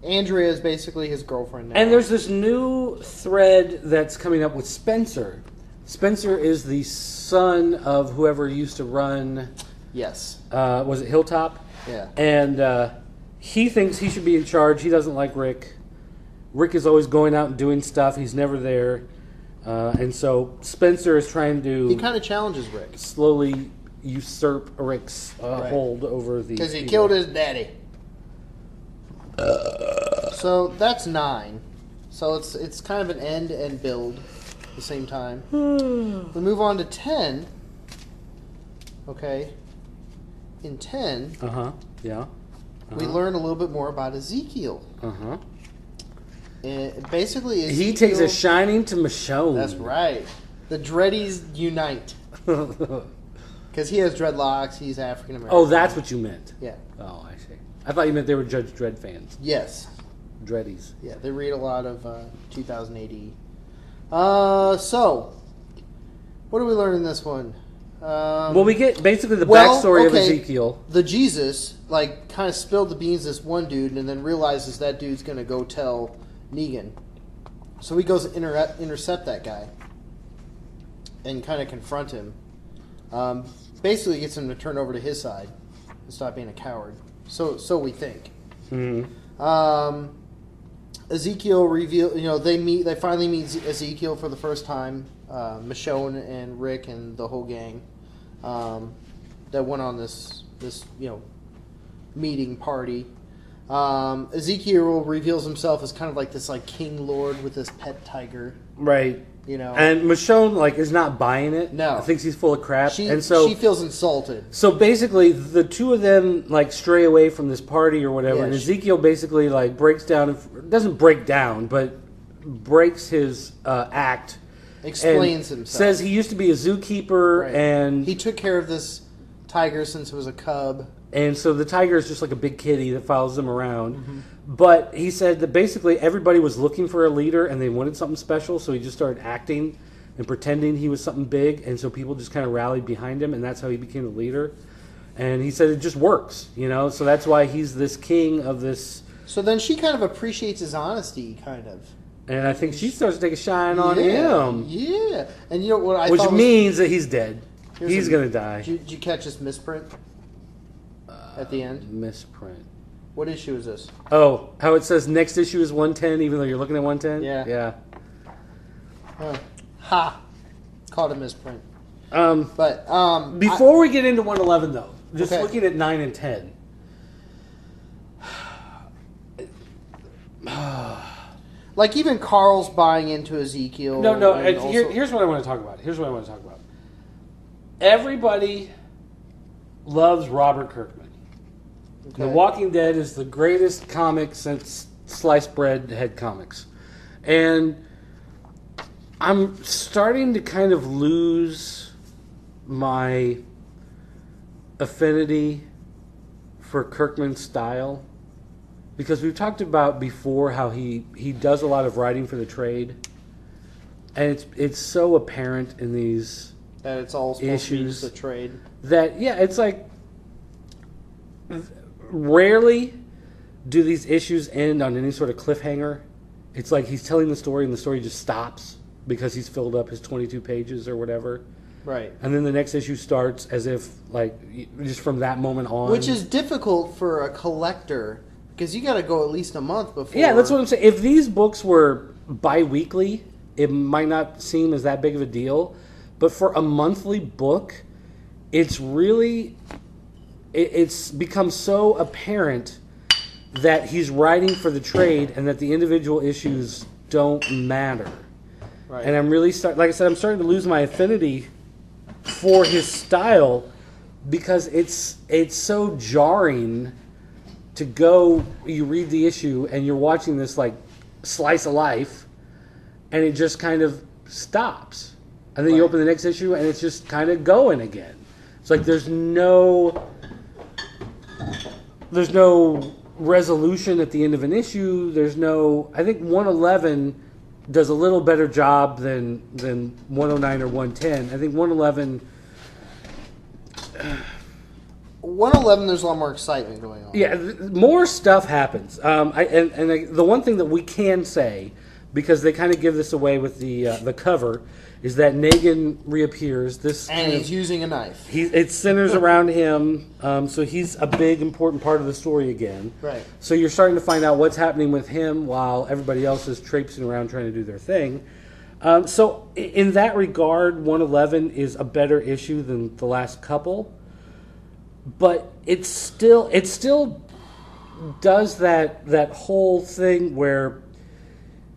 Andrea is basically his girlfriend now. And there's this new thread that's coming up with Spencer. Spencer is the son of whoever used to run... Yes. Was it Hilltop? Yeah. And he thinks he should be in charge. He doesn't like Rick. Rick is always going out and doing stuff. He's never there. And so Spencer is trying to... He kind of challenges Rick. Slowly usurp Rick's hold over the... Because he killed his daddy. So that's 9. So it's kind of an end and build at the same time. We move on to 10. Okay. In 10, yeah. we learn a little bit more about Ezekiel. And basically, Ezekiel, he takes a shining to Michonne. That's right. The Dreadies unite. Because he has dreadlocks, he's African American. Oh, that's what you meant. Yeah. Oh, I see. I thought you meant they were Judge Dredd fans. Yes. Dreadies. Yeah, they read a lot of 2000 AD. So, what do we learn in this one? Well, we get basically the backstory of Ezekiel. The Jesus, kind of spilled the beans to this one dude and then realizes that dude's going to go tell Negan. So he goes to intercept that guy and kind of confront him. Basically gets him to turn over to his side and stop being a coward. So we think. Mm-hmm. Ezekiel reveal. They finally meet Ezekiel for the first time. Michonne and Rick and the whole gang that went on this meeting party. Ezekiel reveals himself as kind of like this like king lord with this pet tiger. Right. You know, and Michonne like is not buying it. No, thinks he's full of crap, and so she feels insulted. So basically, the two of them like stray away from this party or whatever, Yeah, and Ezekiel basically like breaks down, doesn't break down, but breaks his act. Explains himself. Says he used to be a zookeeper, Right. and he took care of this tiger since it was a cub. And so the tiger is just like a big kitty that follows them around. Mm-hmm. But he said that basically everybody was looking for a leader and they wanted something special, so he just started acting and pretending he was something big, and so people just kind of rallied behind him, and that's how he became the leader. And he said it just works, you know, so that's why he's this king of this. So then she kind of appreciates his honesty, kind of. And I think she starts to take a shine on him. Yeah. And you know what I Which thought means that he's dead. He's going to die. Did you catch this misprint at the end? Misprint. What issue is this? Oh, how it says next issue is 110, even though you're looking at 110? Yeah. Ha! Called a misprint. Before we get into 111, though, just looking at 9 and 10. Like even Carl's buying into Ezekiel. No. Here's what I want to talk about. Everybody loves Robert Kirkman. Okay. The Walking Dead is the greatest comic since sliced bread had comics. And I'm starting to kind of lose my affinity for Kirkman's style. Because we've talked about before how he does a lot of writing for the trade. And it's so apparent in these that it's all supposed issues to be the trade. That, yeah, it's like rarely do these issues end on any sort of cliffhanger. It's like he's telling the story and the story just stops because he's filled up his 22 pages or whatever. Right. And then the next issue starts as if, like, just from that moment on. Which is difficult for a collector because you got to go at least a month before. Yeah, that's what I'm saying. If these books were bi-weekly, it might not seem as that big of a deal. But for a monthly book, it's really... It's become so apparent that he's writing for the trade and that the individual issues don't matter. Right. And I'm really like I said, I'm starting to lose my affinity for his style because it's so jarring to go. You read the issue and you're watching this like slice of life, and it just kind of stops, and then you open the next issue and it's just kind of going again. It's like there's no resolution at the end of an issue. I think 111 does a little better job than 109 or 110. I think 111 there's a lot more excitement going on. Yeah, more stuff happens. The one thing that we can say, because they kind of give this away with the cover, is that Negan reappears. He's using a knife. It centers around him, so he's a big, important part of the story again. Right. So you're starting to find out what's happening with him while everybody else is traipsing around trying to do their thing. So in that regard, 111 is a better issue than the last couple, but it still does that whole thing where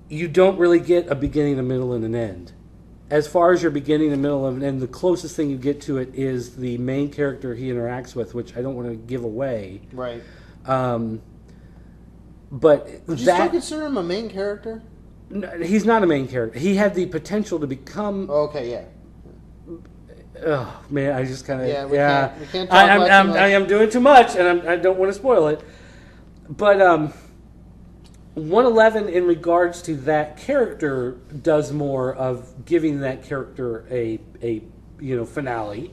you don't really get a beginning, a middle, and an end. As far as your beginning, the middle, and end, the closest thing you get to it is the main character he interacts with, which I don't want to give away. Right. But would you still consider him a main character? No, he's not a main character. He had the potential to become. Okay, yeah. Oh man, I just kind of we can't talk about too much. I am doing too much, and I don't want to spoil it. But 111, in regards to that character, does more of giving that character a finale.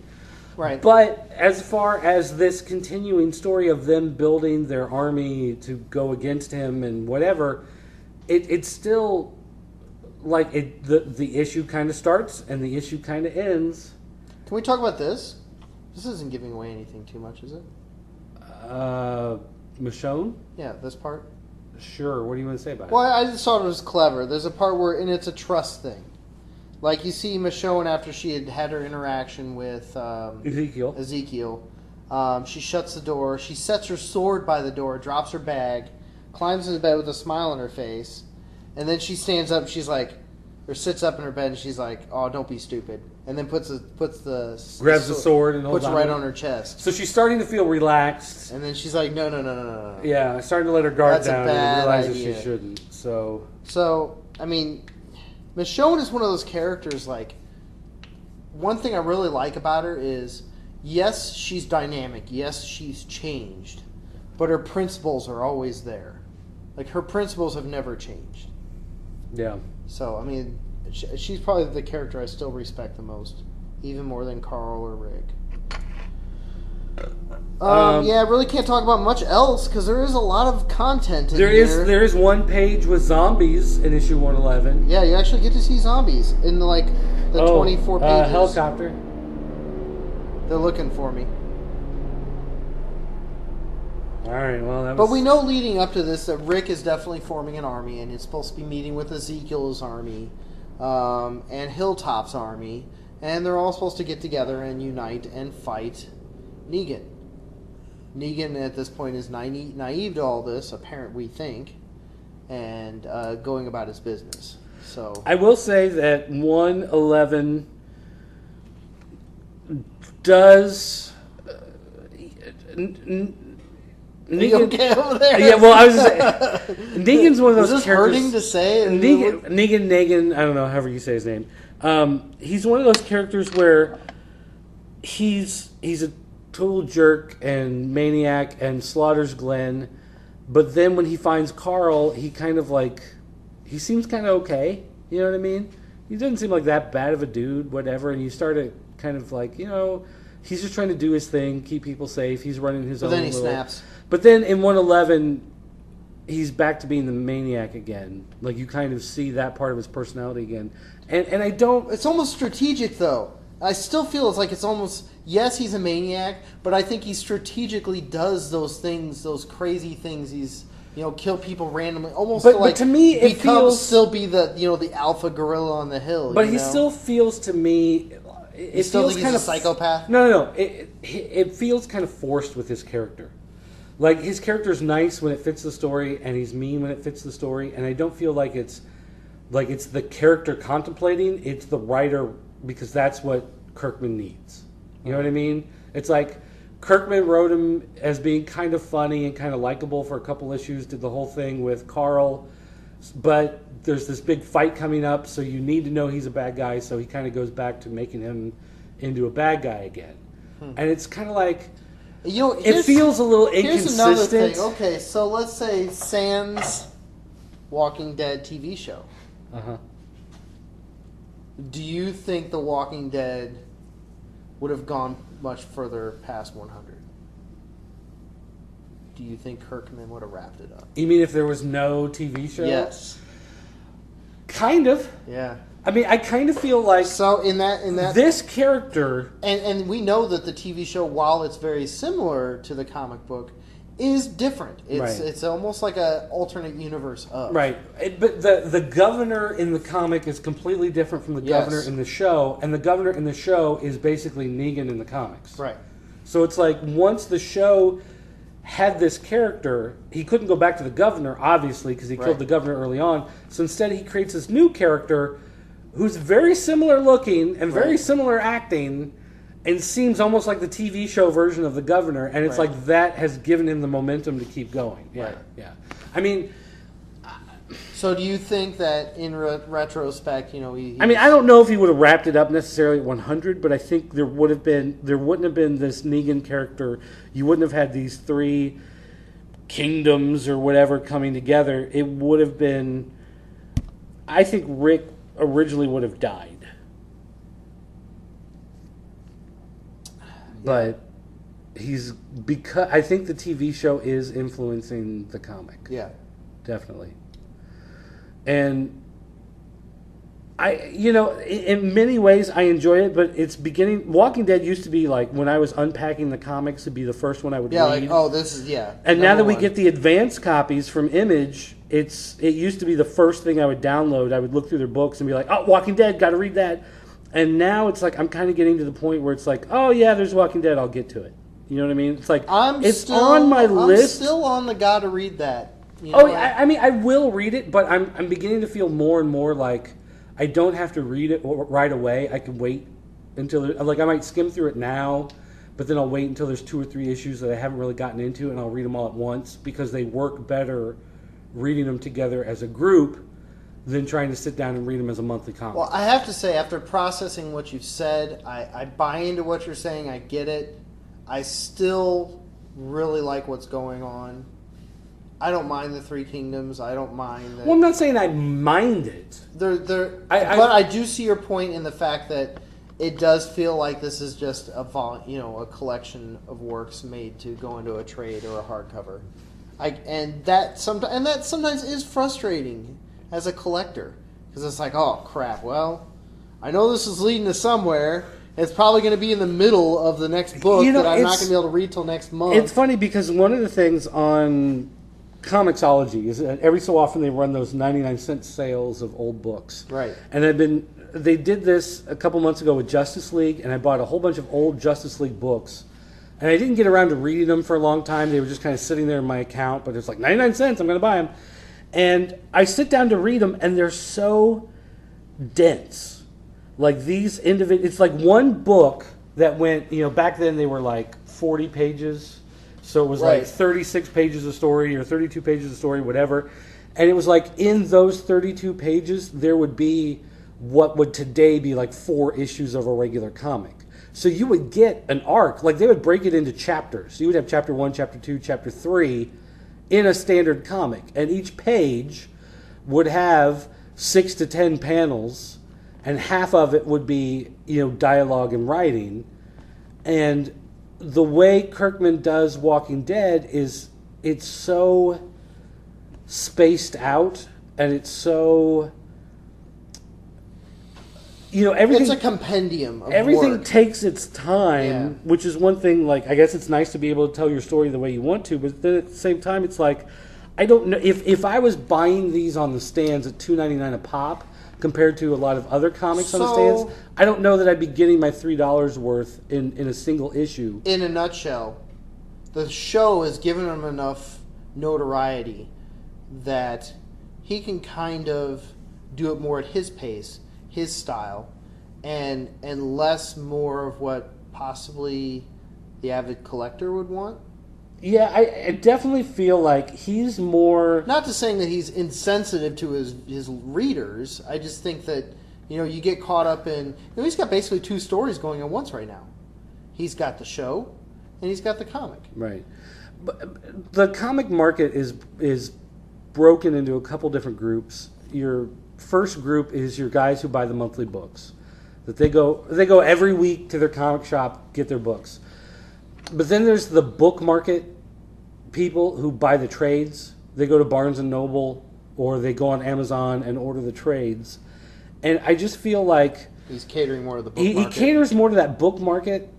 Right. But as far as this continuing story of them building their army to go against him and whatever, it's still like the issue kind of starts and the issue kind of ends. Can we talk about this? This isn't giving away anything too much, is it? Michonne? Yeah, this part. Sure. What do you want to say about it? Well, I just thought it was clever. There's a part where, and it's a trust thing. Like you see Michonne after she had her interaction with Ezekiel. She shuts the door. She sets her sword by the door, drops her bag, climbs into bed with a smile on her face, and then she stands up. She's like, or sits up in her bed, and she's like, "Oh, don't be stupid," and then grabs the sword and puts it right on her chest. So she's starting to feel relaxed, and then she's like, "No." Yeah, starting to let her guard That's down a bad and realizes idea. she shouldn't. So I mean, Michonne is one of those characters. Like, one thing I really like about her is, yes, she's dynamic. Yes, she's changed, but her principles are always there. Like, her principles have never changed. Yeah. So, I mean, she's probably the character I still respect the most, even more than Carl or Rick. Yeah, I really can't talk about much else because there is a lot of content in here. There is one page with zombies in issue 111. Yeah, you actually get to see zombies in the 24 pages. Helicopter. They're looking for me. All right, well, that was... But we know leading up to this that Rick is definitely forming an army, and he's supposed to be meeting with Ezekiel's army and Hilltop's army, and they're all supposed to get together and unite and fight Negan. Negan at this point is naive to all this, we think, and going about his business. So I will say that 111 does... Negan, okay over there? Yeah, well, I was just saying, Negan's one of those Is this characters... hurting to say? Negan, I don't know, however you say his name. He's one of those characters where he's a total jerk and maniac and slaughters Glenn, but then when he finds Carl, he kind of he seems kind of okay. You know what I mean? He doesn't seem like that bad of a dude, whatever, and you start to kind of he's just trying to do his thing, keep people safe. He's running his own. But then he snaps. But then in 111, he's back to being the maniac again. Like, you kind of see that part of his personality again. And I don't... It's almost strategic, though. I still feel it's almost... Yes, he's a maniac, but I think he strategically does those things, those crazy things. He's, kill people randomly. Almost but to me, it feels... Still be the alpha gorilla on the hill. But he still feels to me... You still think he's a psychopath? No. It feels kind of forced with his character. Like, his character's nice when it fits the story, and he's mean when it fits the story, and I don't feel like it's the character contemplating, it's the writer, because that's what Kirkman needs. You know what I mean? It's like Kirkman wrote him as being kind of funny and kind of likable for a couple issues, did the whole thing with Carl, but there's this big fight coming up, so you need to know he's a bad guy, so he kind of goes back to making him into a bad guy again. And it's kind of like... it feels a little inconsistent. Here's another thing. Okay, so let's say Sans Walking Dead TV show. Uh-huh. Do you think The Walking Dead would have gone much further past 100? Do you think Kirkman would have wrapped it up? You mean if there was no TV show? Yes. Kind of. Yeah. I mean, I kind of feel like... So in that this character... And we know that the TV show, while it's very similar to the comic book, is different. It's almost like an alternate universe of. Right. But the governor in the comic is completely different from the governor in the show, and the governor in the show is basically Negan in the comics. Right. So it's like, once the show had this character, he couldn't go back to the governor, obviously, because he killed the governor early on. So instead he creates this new character who's very similar looking and very similar acting, and seems almost like the TV show version of the governor, and it's like that has given him the momentum to keep going. Yeah, yeah. I mean... So do you think that in retrospect, I mean, I don't know if he would have wrapped it up necessarily at 100, but I think there wouldn't have been this Negan character. You wouldn't have had these three kingdoms or whatever coming together. It would have been... I think Rick originally would have died. But because I think the TV show is influencing the comic. Yeah. Definitely. And in many ways I enjoy it, but it's beginning... Walking Dead used to be like, when I was unpacking the comics, it'd be the first one I would read. And now that we get the advanced copies from Image, it used to be the first thing I would download. I would look through their books and be like, oh, Walking Dead, got to read that. And now it's like I'm kind of getting to the point where it's like, oh yeah, there's Walking Dead, I'll get to it. You know what I mean? It's like I'm still on the gotta read that. You know, I mean, I will read it, but I'm beginning to feel more and more like I don't have to read it right away. I can wait until I might skim through it now, but then I'll wait until there's 2 or 3 issues that I haven't really gotten into, and I'll read them all at once because they work better reading them together as a group than trying to sit down and read them as a monthly comic. Well, I have to say, after processing what you've said, I buy into what you're saying. I get it. I still really like what's going on. I don't mind the Three Kingdoms. I don't mind that. Well, I'm not saying I mind it. But I do see your point in the fact that it does feel like this is just a collection of works made to go into a trade or a hardcover. And that sometimes is frustrating as a collector, because it's like, oh crap, well, I know this is leading to somewhere. It's probably going to be in the middle of the next book that I'm not going to be able to read till next month. It's funny because one of the things on Comixology is that every so often they run those 99-cent sales of old books. Right. And they did this a couple months ago with Justice League, and I bought a whole bunch of old Justice League books. And I didn't get around to reading them for a long time. They were just kind of sitting there in my account, but it's like 99 cents, I'm going to buy them. And I sit down to read them, and they're so dense. Like these individual, it's like one book that went, back then they were like 40 pages. So it was like 36 pages of story or 32 pages of story, whatever. And it was like in those 32 pages, there would be what would today be like 4 issues of a regular comic. So you would get an arc, like they would break it into chapters. You would have chapter 1, chapter 2, chapter 3 in a standard comic. And each page would have 6 to 10 panels, and half of it would be, dialogue and writing. And the way Kirkman does Walking Dead is it's so spaced out, and it's so... everything. It's a compendium of everything work. Takes its time, which is one thing. Like, I guess it's nice to be able to tell your story the way you want to, but then at the same time, it's like, I don't know if I was buying these on the stands at $2.99 a pop compared to a lot of other comics on the stands, I don't know that I'd be getting my $3 worth in a single issue. In a nutshell, the show has given him enough notoriety that he can kind of do it more at his pace, his style, and less more of what possibly the avid collector would want. Yeah, I definitely feel like he's more... Not to saying that he's insensitive to his readers. I just think that, you get caught up in... he's got basically 2 stories going at once right now. He's got the show, and he's got the comic. Right. But the comic market is broken into a couple different groups. Your first group is your guys who buy the monthly books. That they go every week to their comic shop, get their books. But then there's the book market people who buy the trades. They go to Barnes & Noble or they go on Amazon and order the trades. And I just feel like... He's catering more to the book market. He caters more to that book market,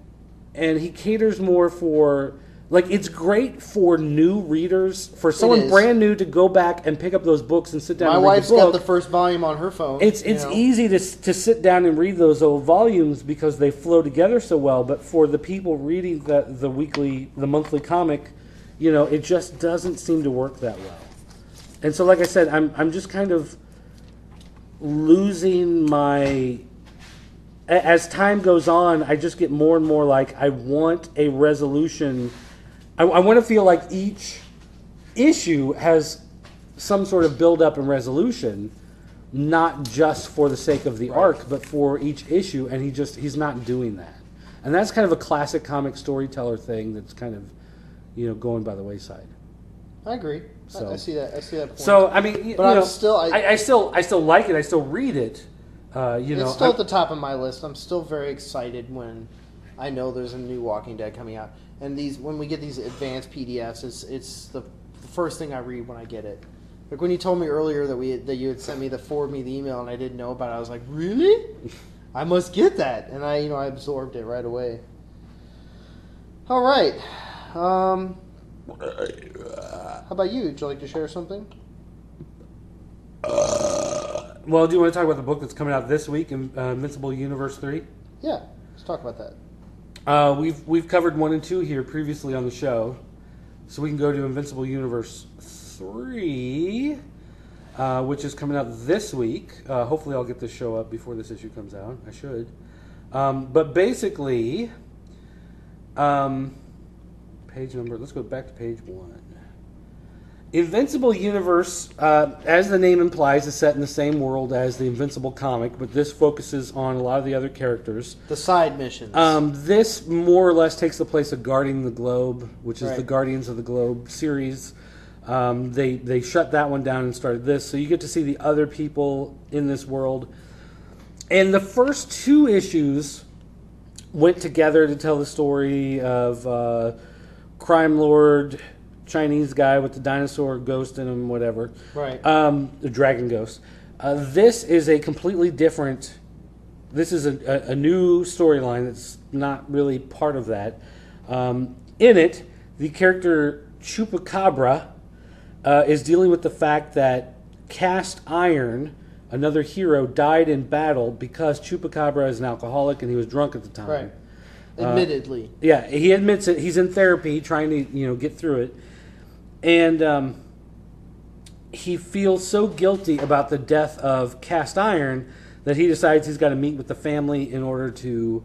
and he caters more for... Like, it's great for new readers, for someone brand new to go back and pick up those books and sit down and read the book. My wife's got the first volume on her phone. It's easy to sit down and read those old volumes because they flow together so well, but for the people reading the monthly comic, it just doesn't seem to work that well. And so, like I said, I'm just kind of losing my... As time goes on, I just get more and more like I want a resolution... I want to feel like each issue has some sort of build-up and resolution, not just for the sake of the arc, but for each issue, and he's not doing that. And that's kind of a classic comic storyteller thing that's kind of, going by the wayside. I agree. So, I see that point. So, I mean, but I still like it. I still read it. It's still at the top of my list. I'm still very excited when I know there's a new Walking Dead coming out. And when we get these advanced PDFs, it's the first thing I read when I get it. Like when you told me earlier that you had sent me forward me the email and I didn't know about it, I was like, really? I must get that, and I absorbed it right away. All right. How about you? Would you like to share something? Well, do you want to talk about the book that's coming out this week, Invincible Universe 3? Yeah, let's talk about that. We've covered 1 and 2 here previously on the show, so we can go to Invincible Universe 3, which is coming out this week. Hopefully, I'll get this show up before this issue comes out. I should. But basically, page number. Let's go back to page 1. Invincible Universe, as the name implies, is set in the same world as the Invincible comic, but this focuses on a lot of the other characters. The side missions. This more or less takes the place of Guarding the Globe, which is Right. the Guardians of the Globe series. They shut that one down and started this, so you get to see the other people in this world. And the first 2 issues went together to tell the story of crime lord, Chinese guy with the dinosaur ghost in him, whatever. Right. The dragon ghost. This is a completely different. This is a new storyline that's not really part of that. In it, the character Chupacabra is dealing with the fact that Cast Iron, another hero, died in battle because Chupacabra is an alcoholic and he was drunk at the time. Right. Admittedly. Yeah, he admits it. He's in therapy, trying to get through it, and he feels so guilty about the death of Cast Iron that he decides he's got to meet with the family in order to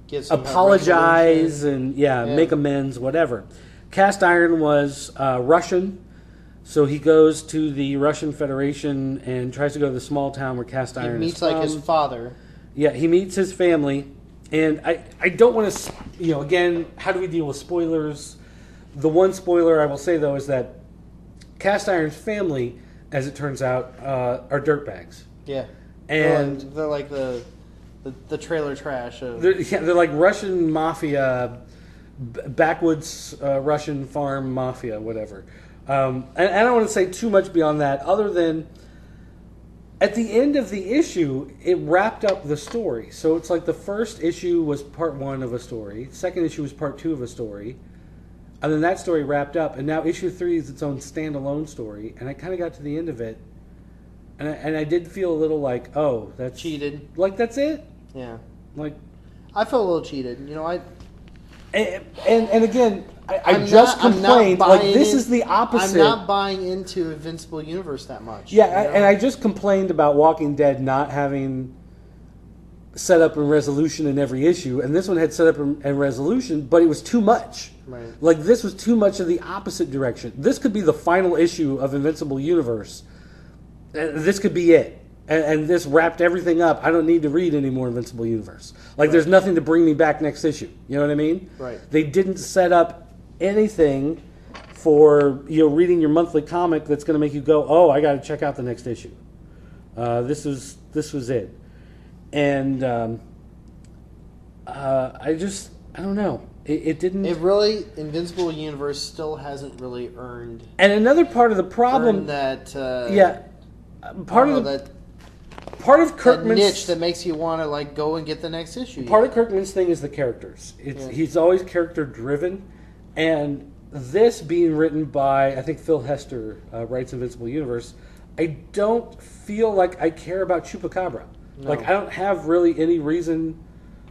Get some apologize resolution. and make amends, whatever. Cast Iron was Russian, so he goes to the Russian Federation and tries to go to the small town where Cast He Iron meets is from. like his father. Yeah, he meets his family, and I don't want to, again, how do we deal with spoilers? The one spoiler I will say, though, is that Cast Iron's family, as it turns out, are dirtbags. Yeah. And they're like the trailer trash of... they're like Russian mafia, backwoods Russian farm mafia, whatever. And I don't want to say too much beyond that, other than at the end of the issue, it wrapped up the story. So it's like the first issue was part 1 of a story, second issue was part 2 of a story, and then that story wrapped up, and now issue 3 is its own standalone story, and I kind of got to the end of it, and I did feel a little like, oh, that's... Cheated. Like, that's it? Yeah. Like... I felt a little cheated. And again, I just complained, like, this is the opposite. I'm not buying into Invincible Universe that much. Yeah, and I just complained about Walking Dead not having setup and resolution in every issue, and this one had setup and resolution, but it was too much. Right. Like, this was too much of the opposite direction. This could be the final issue of Invincible Universe. This could be it. And this wrapped everything up. I don't need to read any more Invincible Universe. Like, there's nothing to bring me back next issue. You know what I mean? Right. They didn't set up anything for reading your monthly comic that's going to make you go, oh, I got to check out the next issue. This was it. And I don't know. It didn't. It really, Invincible Universe still hasn't really earned. And another part of the problem that. Part of Kirkman's niche that makes you want to like go and get the next issue. Part of Kirkman's thing is the characters. He's always character driven, and this being written by, I think Phil Hester writes Invincible Universe. I don't feel like I care about Chupacabra. No. Like, I don't have really any reason.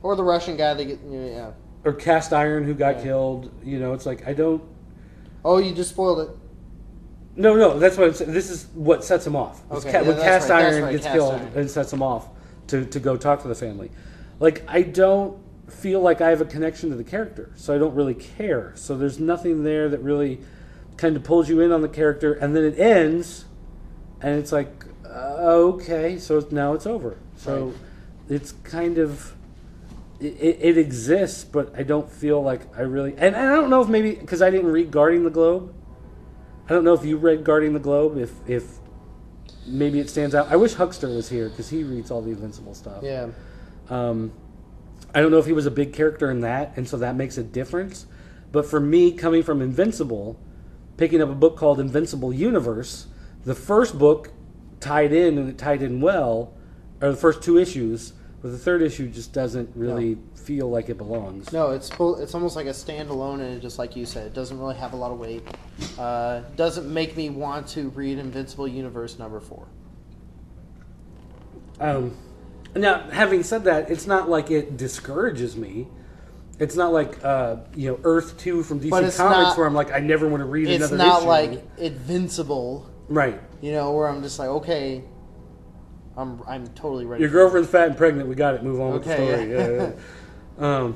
Or the Russian guy that Or Cast Iron who got killed. It's like I don't. Oh, you just spoiled it. No, that's what I'm saying. This is what sets him off. Okay. When Cast Iron gets Cast killed Iron. and sets him off to go talk to the family. Like, I don't feel like I have a connection to the character, so I don't really care. So there's nothing there that really kind of pulls you in on the character, and then it ends, and it's like, okay, so now it's over. So it's kind of... It exists, but I don't feel like I really... And I don't know if maybe... Because I didn't read Guarding the Globe. I don't know if you read Guarding the Globe, if maybe it stands out. I wish Huckster was here, because he reads all the Invincible stuff. Yeah. I don't know if he was a big character in that, and so that makes a difference. But for me, coming from Invincible, picking up a book called Invincible Universe, the first book tied in, and it tied in well, or the first 2 issues, but the third issue just doesn't really feel like it belongs. No, it's almost like a standalone, and just like you said, it doesn't really have a lot of weight. Doesn't make me want to read Invincible Universe number 4. Now, having said that, it's not like it discourages me. It's not like Earth 2 from DC But it's Comics not- where I'm like, I never want to read It's another not issue. like Invincible, Right. where I'm just like, okay, I'm totally ready. Your girlfriend's fat and pregnant. We got it. Move on with the Okay, story. Yeah.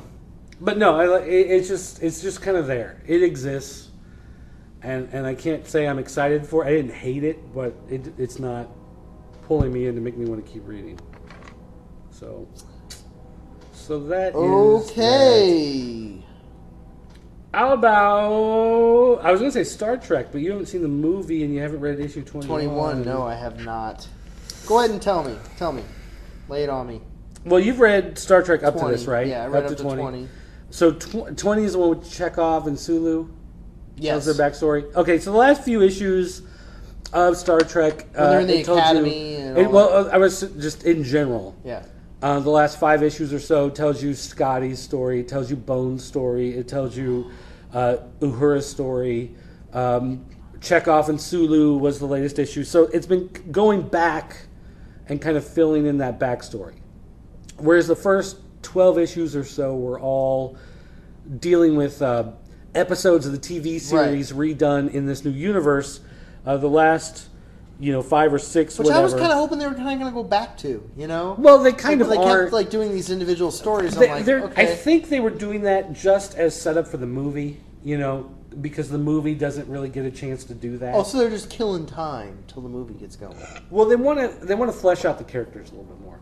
But no, it's just kind of there. It exists, and I can't say I'm excited for it. I didn't hate it, but it's not pulling me in to make me want to keep reading. So that is Okay. that. How about, I was going to say Star Trek, but you haven't seen the movie and you haven't read issue 21. 21. No, I have not. Go ahead and tell me. Lay it on me. Well, you've read Star Trek up to 20. this, right? Yeah, I read up to 20. So 20 is the one with Chekhov and Sulu? Yes. That's their backstory? Okay, so the last few issues of Star Trek... When they're in the it told academy and all that. I was just in general. Yeah. The last 5 issues or so tells you Scotty's story, it tells you Bone's story, it tells you Uhura's story. Chekhov and Sulu was the latest issue. So it's been going back and kind of filling in that backstory. Whereas the first 12 issues or so were all dealing with episodes of the TV series redone in this new universe. The last, 5 or 6, Which whatever. I was kind of hoping they were kind of going to go back to, Well, they kind of they are. kept doing these individual stories. They- I'm like, they're- okay. I think they were doing that just as setup for the movie, because the movie doesn't really get a chance to do that. Oh, so they're just killing time till the movie gets going. Well, they want to flesh out the characters a little bit more.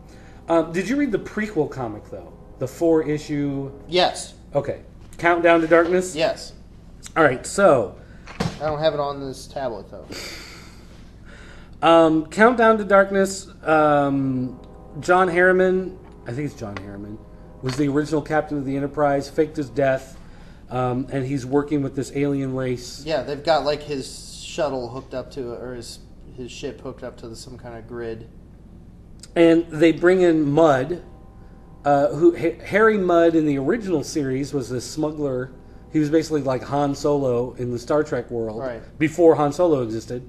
Did you read the prequel comic though? The 4-issue. Yes. Okay. Countdown to Darkness. Yes. All right. So. I don't have it on this tablet though. Countdown to Darkness. John Harriman, I think it's John Harriman, was the original captain of the Enterprise. Faked his death, and he's working with this alien race. Yeah, they've got like his shuttle hooked up to, or his ship hooked up to some kind of grid. And they bring in Mudd, Harry Mudd in the original series was this smuggler. He was basically like Han Solo in the Star Trek world, Right. before Han Solo existed.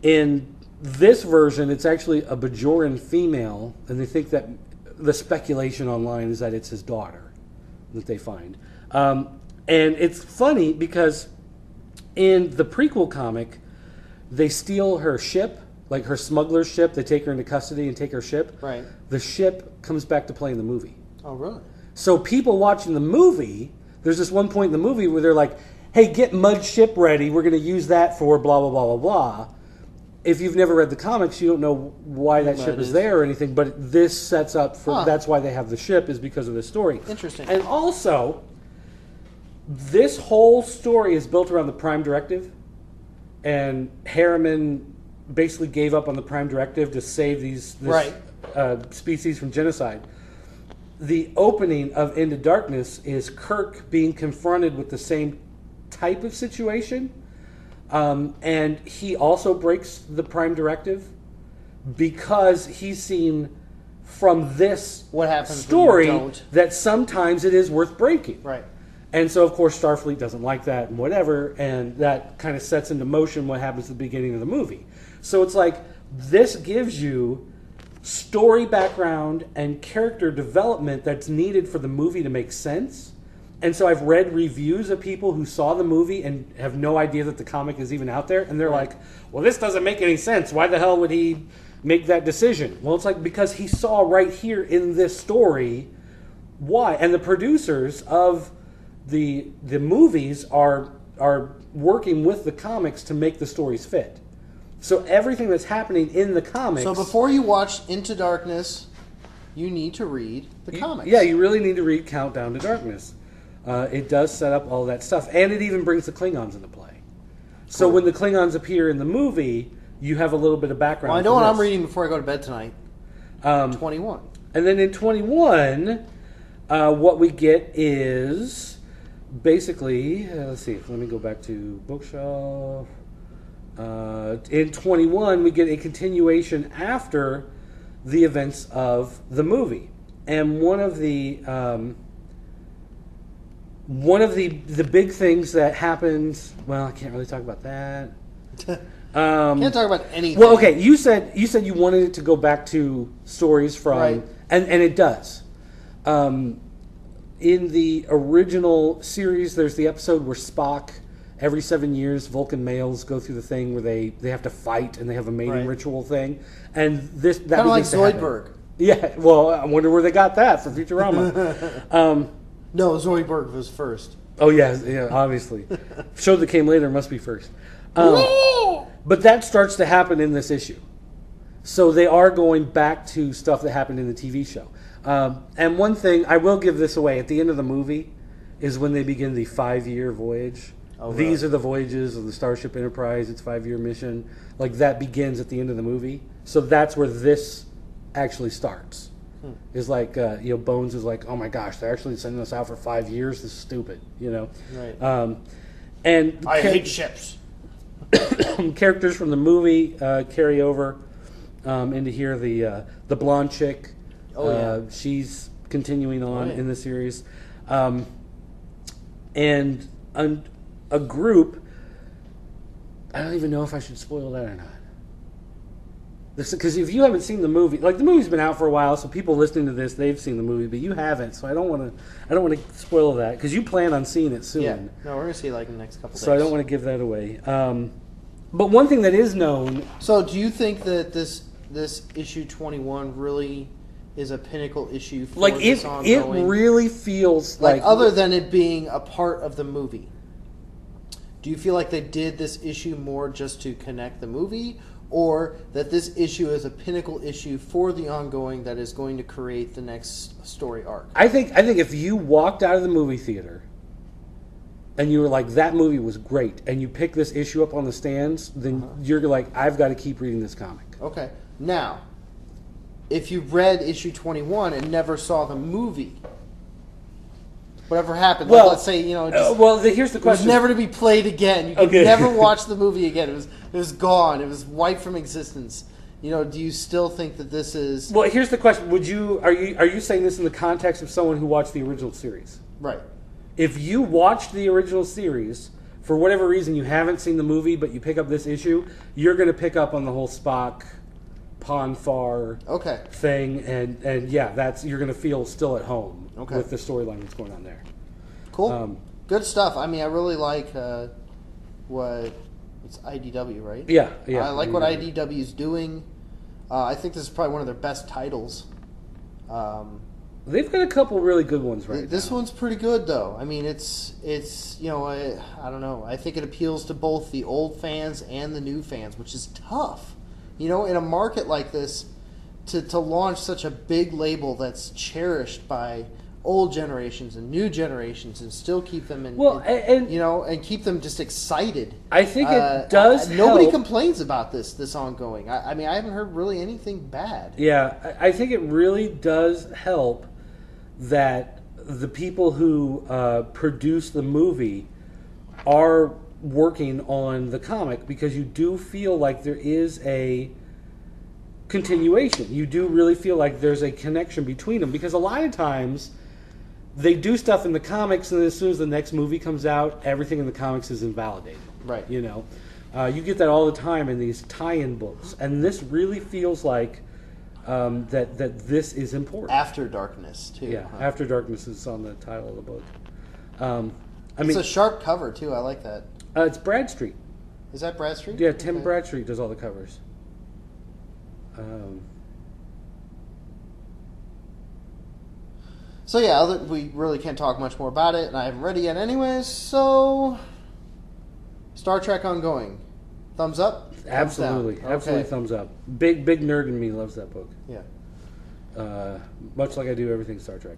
In this version, it's actually a Bajoran female, and they think that the speculation online is that it's his daughter that they find. And it's funny because in the prequel comic, they steal her ship, like her smuggler's ship. They take her into custody and take her ship. Right. The ship comes back to play in the movie. Oh, really? So people watching the movie, there's this one point in the movie where they're like, hey, get Mudd's ship ready. We're going to use that for blah, blah, blah, blah, blah. If you've never read the comics, you don't know why that ship is there or anything, but this sets up for, that's why they have the ship, is because of this story. Interesting. And also, this whole story is built around the Prime Directive, and Harriman basically gave up on the Prime Directive to save this species from genocide. The opening of Into Darkness is Kirk being confronted with the same type of situation, and he also breaks the Prime Directive because he's seen from this What happens story when you don't. that sometimes it is worth breaking. Right. And so, of course, Starfleet doesn't like that and whatever, and that kind of sets into motion what happens at the beginning of the movie. So it's like, this gives you story background and character development that's needed for the movie to make sense. And so I've read reviews of people who saw the movie and have no idea that the comic is even out there, and they're like, well, this doesn't make any sense. Why the hell would he make that decision? Well, it's like, because he saw right here in this story why. And the producers of the movies are working with the comics to make the stories fit. So everything that's happening in the comics... So before you watch Into Darkness, you need to read the comics. Yeah, you really need to read Countdown to Darkness. It does set up all that stuff. And it even brings the Klingons into play. So when the Klingons appear in the movie, you have a little bit of background. Well, I know what I'm reading before I go to bed tonight. 21. And then in 21, what we get is basically... let's see, let me go back to bookshelf... in 21, we get a continuation after the events of the movie, and one of the big things that happens. Well, I can't really talk about that. Can't talk about anything. Well, okay, you said you wanted it to go back to stories from, Right. and it does. in the original series, there's the episode where Spock, every 7 years, Vulcan males go through the thing where they have to fight and they have a mating ritual thing. And that kind of like Zoidberg. Yeah, well, I wonder where they got that for Futurama. No, Zoidberg was first. Oh, yeah, obviously. Show that came later must be first. But that starts to happen in this issue. So they are going back to stuff that happened in the TV show. And one thing, I will give this away, at the end of the movie is when they begin the 5-year voyage. Oh, These really? are the voyages of the Starship Enterprise, its 5-year mission. Like, that begins at the end of the movie. So that's where this actually starts. Is like, Bones is like, oh my gosh, they're actually sending us out for 5 years? This is stupid, Right. And I hate ships. characters from the movie carry over into here. The blonde chick, she's continuing on in the series, and a group. I don't even know if I should spoil that or not. Because if you haven't seen the movie, like the movie's been out for a while, so people listening to this, they've seen the movie, but you haven't. So I don't want to spoil that because you plan on seeing it soon. Yeah, no, we're gonna see it like in the next couple days. So I don't want to give that away. But one thing that is known. So do you think that this issue 21 really is a pinnacle issue for Like this ongoing? it really feels like other than it being a part of the movie. Do you feel like they did this issue more just to connect the movie, or that this issue is a pinnacle issue for the ongoing that is going to create the next story arc? I think if you walked out of the movie theater and you were like, that movie was great, and you pick this issue up on the stands, then you're like, I've got to keep reading this comic. Okay. Now, if you read issue 21 and never saw the movie, whatever happened, Well, let's say, here's the it was question. never to be played again. You could Okay. never watch the movie again. It was gone. It was wiped from existence. Do you still think that this is Well, here's the question: are you saying this in the context of someone who watched the original series? right? If you watched the original series, for whatever reason you haven't seen the movie, but you pick up this issue, you're going to pick up on the whole Spock, Ponfar Okay. thing, and yeah, you're going to feel still at home Okay. with the storyline that's going on there. Cool. Good stuff. I mean, I really like it's IDW, right? Yeah. I like what IDW is doing. I think this is probably one of their best titles. They've got a couple really good ones right This now. one's pretty good, though. I mean, it's I don't know. I think it appeals to both the old fans and the new fans, which is tough. In a market like this, to launch such a big label that's cherished by old generations and new generations, and still keep them and keep them just excited. I think it does. Nobody help. complains about this ongoing. I mean, I haven't heard really anything bad. Yeah, I think it really does help that the people who produce the movie are working on the comic, because you do feel like there is a continuation. You do really feel like there's a connection between them, because a lot of times they do stuff in the comics, and as soon as the next movie comes out, everything in the comics is invalidated. Right. You get that all the time in these tie-in books, and this really feels like that this is important. After Darkness, too. Yeah, huh? After Darkness is on the title of the book. It's a sharp cover, too. I like that. It's Bradstreet. Is that Bradstreet? Yeah, Tim Okay. Bradstreet does all the covers. So yeah, we really can't talk much more about it, and I haven't read it yet anyways, so... Star Trek Ongoing. Thumbs up? Absolutely. Thumbs down. Absolutely Okay. thumbs up. Big nerd in me loves that book. Yeah. Much like I do everything Star Trek.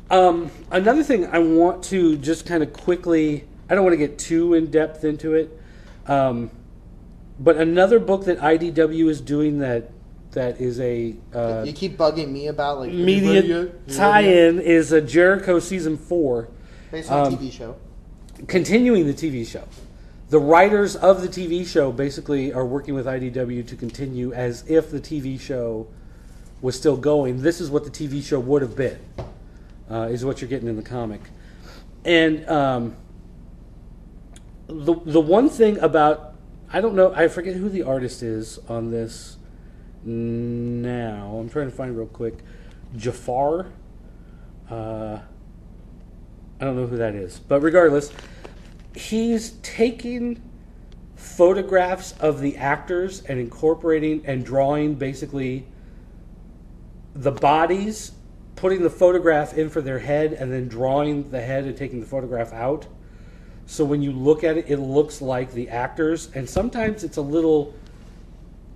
Another thing I want to just kind of quickly... I don't want to get too in-depth into it, but another book that IDW is doing that is a You keep bugging me about, like... media tie-in is a Jericho Season 4. Based on a TV show. Continuing the TV show. The writers of the TV show basically are working with IDW to continue as if the TV show was still going. This is what the TV show would have been, is what you're getting in the comic. And the one thing about, I don't know, I forget who the artist is on this now. I'm trying to find it real quick. Jafar. I don't know who that is. But regardless, he's taking photographs of the actors and incorporating and drawing basically the bodies, putting the photograph in for their head, and then drawing the head and taking the photograph out. So when you look at it, it looks like the actors, and sometimes it's a little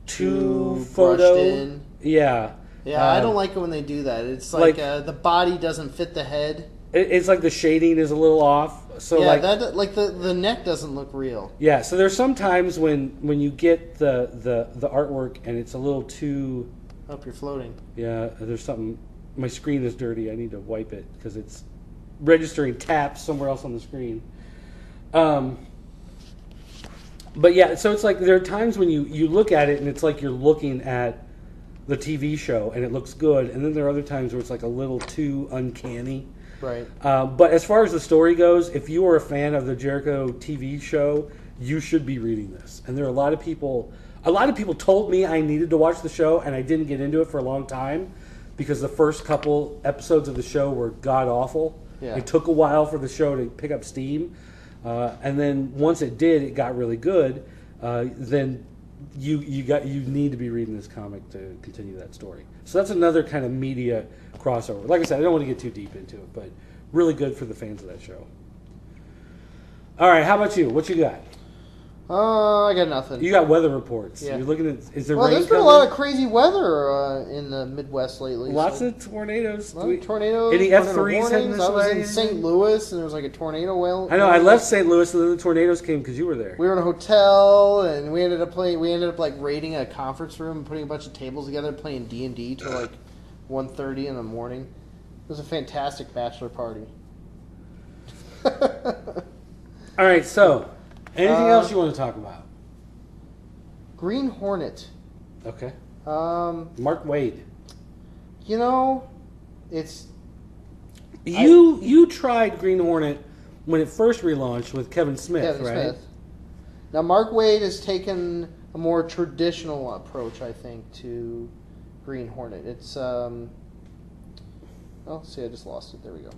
too photo. Brushed in. Yeah. Yeah, I don't like it when they do that. It's like the body doesn't fit the head. It's like the shading is a little off. So yeah, like the neck doesn't look real. Yeah, so there's some times when you get the artwork and it's a little too. Hope you're floating. Yeah, there's something. My screen is dirty. I need to wipe it because it's registering taps somewhere else on the screen. But yeah, so it's like there are times when you look at it and it's like you're looking at the TV show and it looks good, and then there are other times where it's like a little too uncanny. Right. But as far as the story goes, if you are a fan of the Jericho TV show, you should be reading this. And there are a lot of people told me I needed to watch the show, and I didn't get into it for a long time because the first couple episodes of the show were god awful. Yeah. It took a while for the show to pick up steam, and then once it did, it got really good. Then you need to be reading this comic to continue that story. So that's another kind of media crossover. Like I said, I don't want to get too deep into it, but really good for the fans of that show. All right, how about you? What you got? I got nothing. You got weather reports. Yeah. You're looking at. Is there Well, rain there's been coming? a lot of crazy weather in the Midwest lately. Lots so. of tornadoes. Tornadoes. Any tornado F3s heading warnings. this I was way? in St. Louis, and there was like a tornado well. I know. I left St. Louis, and then the tornadoes came because you were there. We were in a hotel, and we ended up like raiding a conference room and putting a bunch of tables together, playing D&D till like 1:30 in the morning. It was a fantastic bachelor party. All right. So, anything else you want to talk about? Green Hornet. Okay. Um, Mark Waid. You know, it's You tried Green Hornet when it first relaunched with Kevin Smith, Kevin right? Smith. Now, Mark Waid has taken a more traditional approach, I think, to Green Hornet. It's oh, see, I just lost it. There we go.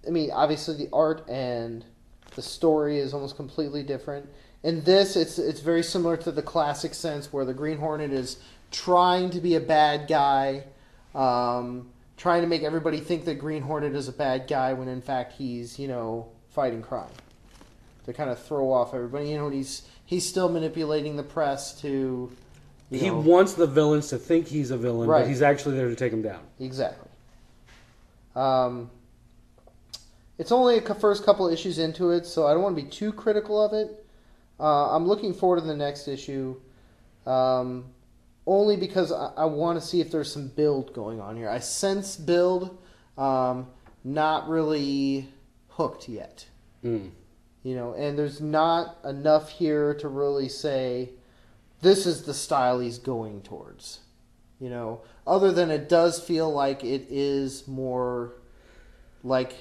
I mean, obviously the art and the story is almost completely different. In this, it's very similar to the classic sense where the Green Hornet is trying to be a bad guy, trying to make everybody think that Green Hornet is a bad guy when in fact he's, fighting crime. To kind of throw off everybody. He's still manipulating the press to... He wants the villains to think he's a villain, Right. but he's actually there to take them down. Exactly. It's only the first couple issues into it, so I don't want to be too critical of it. I'm looking forward to the next issue, only because I want to see if there's some build going on here. I sense build, not really hooked yet. Mm. And there's not enough here to really say this is the style he's going towards. Other than it does feel like it is more like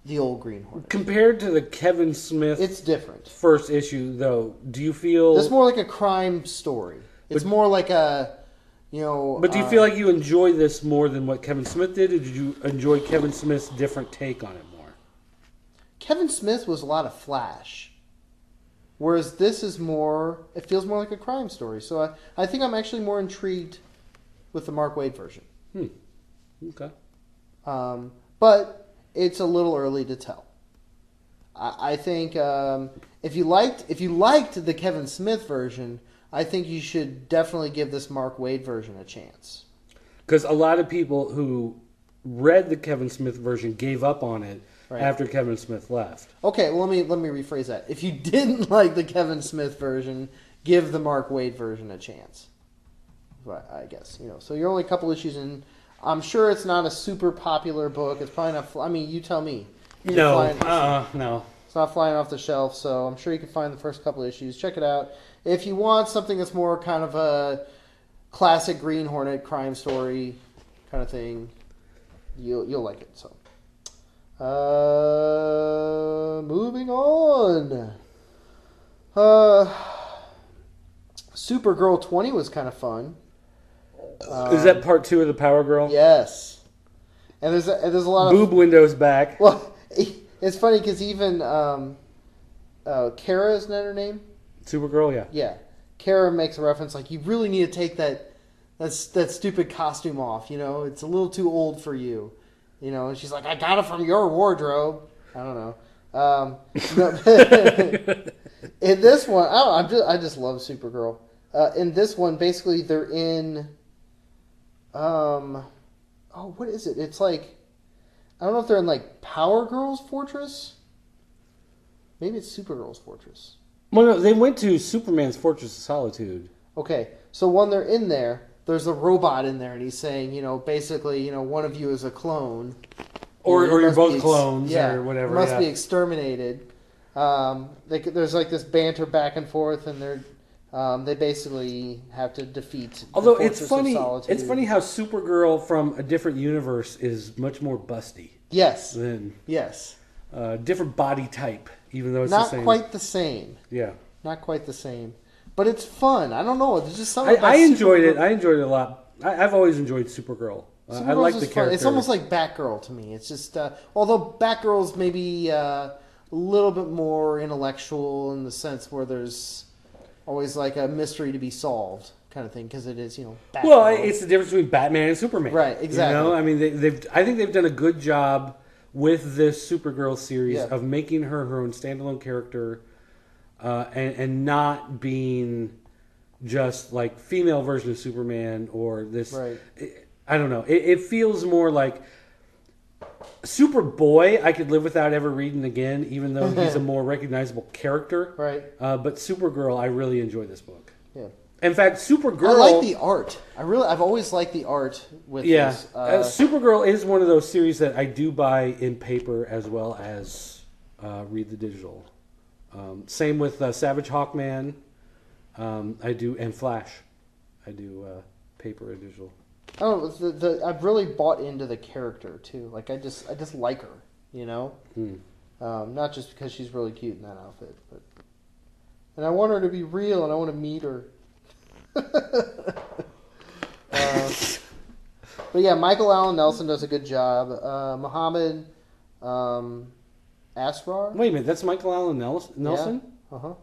the old Green Hornet. Compared to the Kevin Smith It's different. first issue, though, do you feel... It's more like a crime story. It's more like a, But do you feel like you enjoy this more than what Kevin Smith did, or did you enjoy Kevin Smith's different take on it more? Kevin Smith was a lot of flash. Whereas this is more... It feels more like a crime story. So I think I'm actually more intrigued with the Mark Waid version. Okay. But it's a little early to tell. I think if you liked the Kevin Smith version, I think you should definitely give this Mark Waid version a chance. Because a lot of people who read the Kevin Smith version gave up on it after Kevin Smith left. Okay, well, let me rephrase that. If you didn't like the Kevin Smith version, give the Mark Waid version a chance. I guess So you're only a couple issues in. I'm sure it's not a super popular book. It's probably not. I mean, you tell me. No. It's not flying off the shelf, so I'm sure you can find the first couple issues. Check it out. If you want something that's more kind of a classic Green Hornet crime story kind of thing, you'll like it. So, moving on. Supergirl 20 was kind of fun. Is that part 2 of the Power Girl? Yes. And there's a lot Boob windows back. Well, it's funny because even Kara, isn't that her name? Supergirl, yeah. Yeah. Kara makes a reference like, you really need to take that stupid costume off, you know? It's a little too old for you. You know, and she's like, I got it from your wardrobe. I don't know. In this one, I just love Supergirl. In this one, basically they're in, what is it? It's like, I don't know if they're in like Power Girl's fortress. Maybe it's Supergirl's fortress. Well, no, they went to Superman's Fortress of Solitude. Okay, so when they're in there, there's a robot in there, and he's saying, you know, basically, you know, one of you is a clone. Or you're both clones or whatever. Must be exterminated. There's like this banter back and forth, and they basically have to defeat. Although the Fortress of Solitude. It's funny how Supergirl from a different universe is much more busty. Yes. Yes. Different body type, even though it's not the same. quite the same. Yeah. Not quite the same, but it's fun. I don't know. There's just something. I enjoyed it. I enjoyed it a lot. I've always enjoyed Supergirl. I like the character. It's almost like Batgirl to me. It's just, although Batgirl's maybe a little bit more intellectual in the sense where there's always like a mystery to be solved kind of thing, because it is, you know, Batgirl. Well, it's the difference between Batman and Superman. Right, exactly. You know, I mean, I think they've done a good job with this Supergirl series of making her own standalone character, and not being just like female version of Superman or this. Right. I don't know. It feels more like Superboy. I could live without ever reading again, even though he's a more recognizable character. Right. But Supergirl, I really enjoy this book. Yeah. In fact, Supergirl. I like the art. I've always liked the art with this. Supergirl is one of those series that I do buy in paper as well as read the digital. Same with Savage Hawkman. I do, and Flash. I do paper and digital. Oh, I've really bought into the character too. Like I just like her, you know. Not just because she's really cute in that outfit, and I want her to be real, and I want to meet her. But yeah, Michael Allen Nelson does a good job. Muhammad Asrar. Wait a minute, that's Michael Allen Nelson? Yeah. Uh-huh.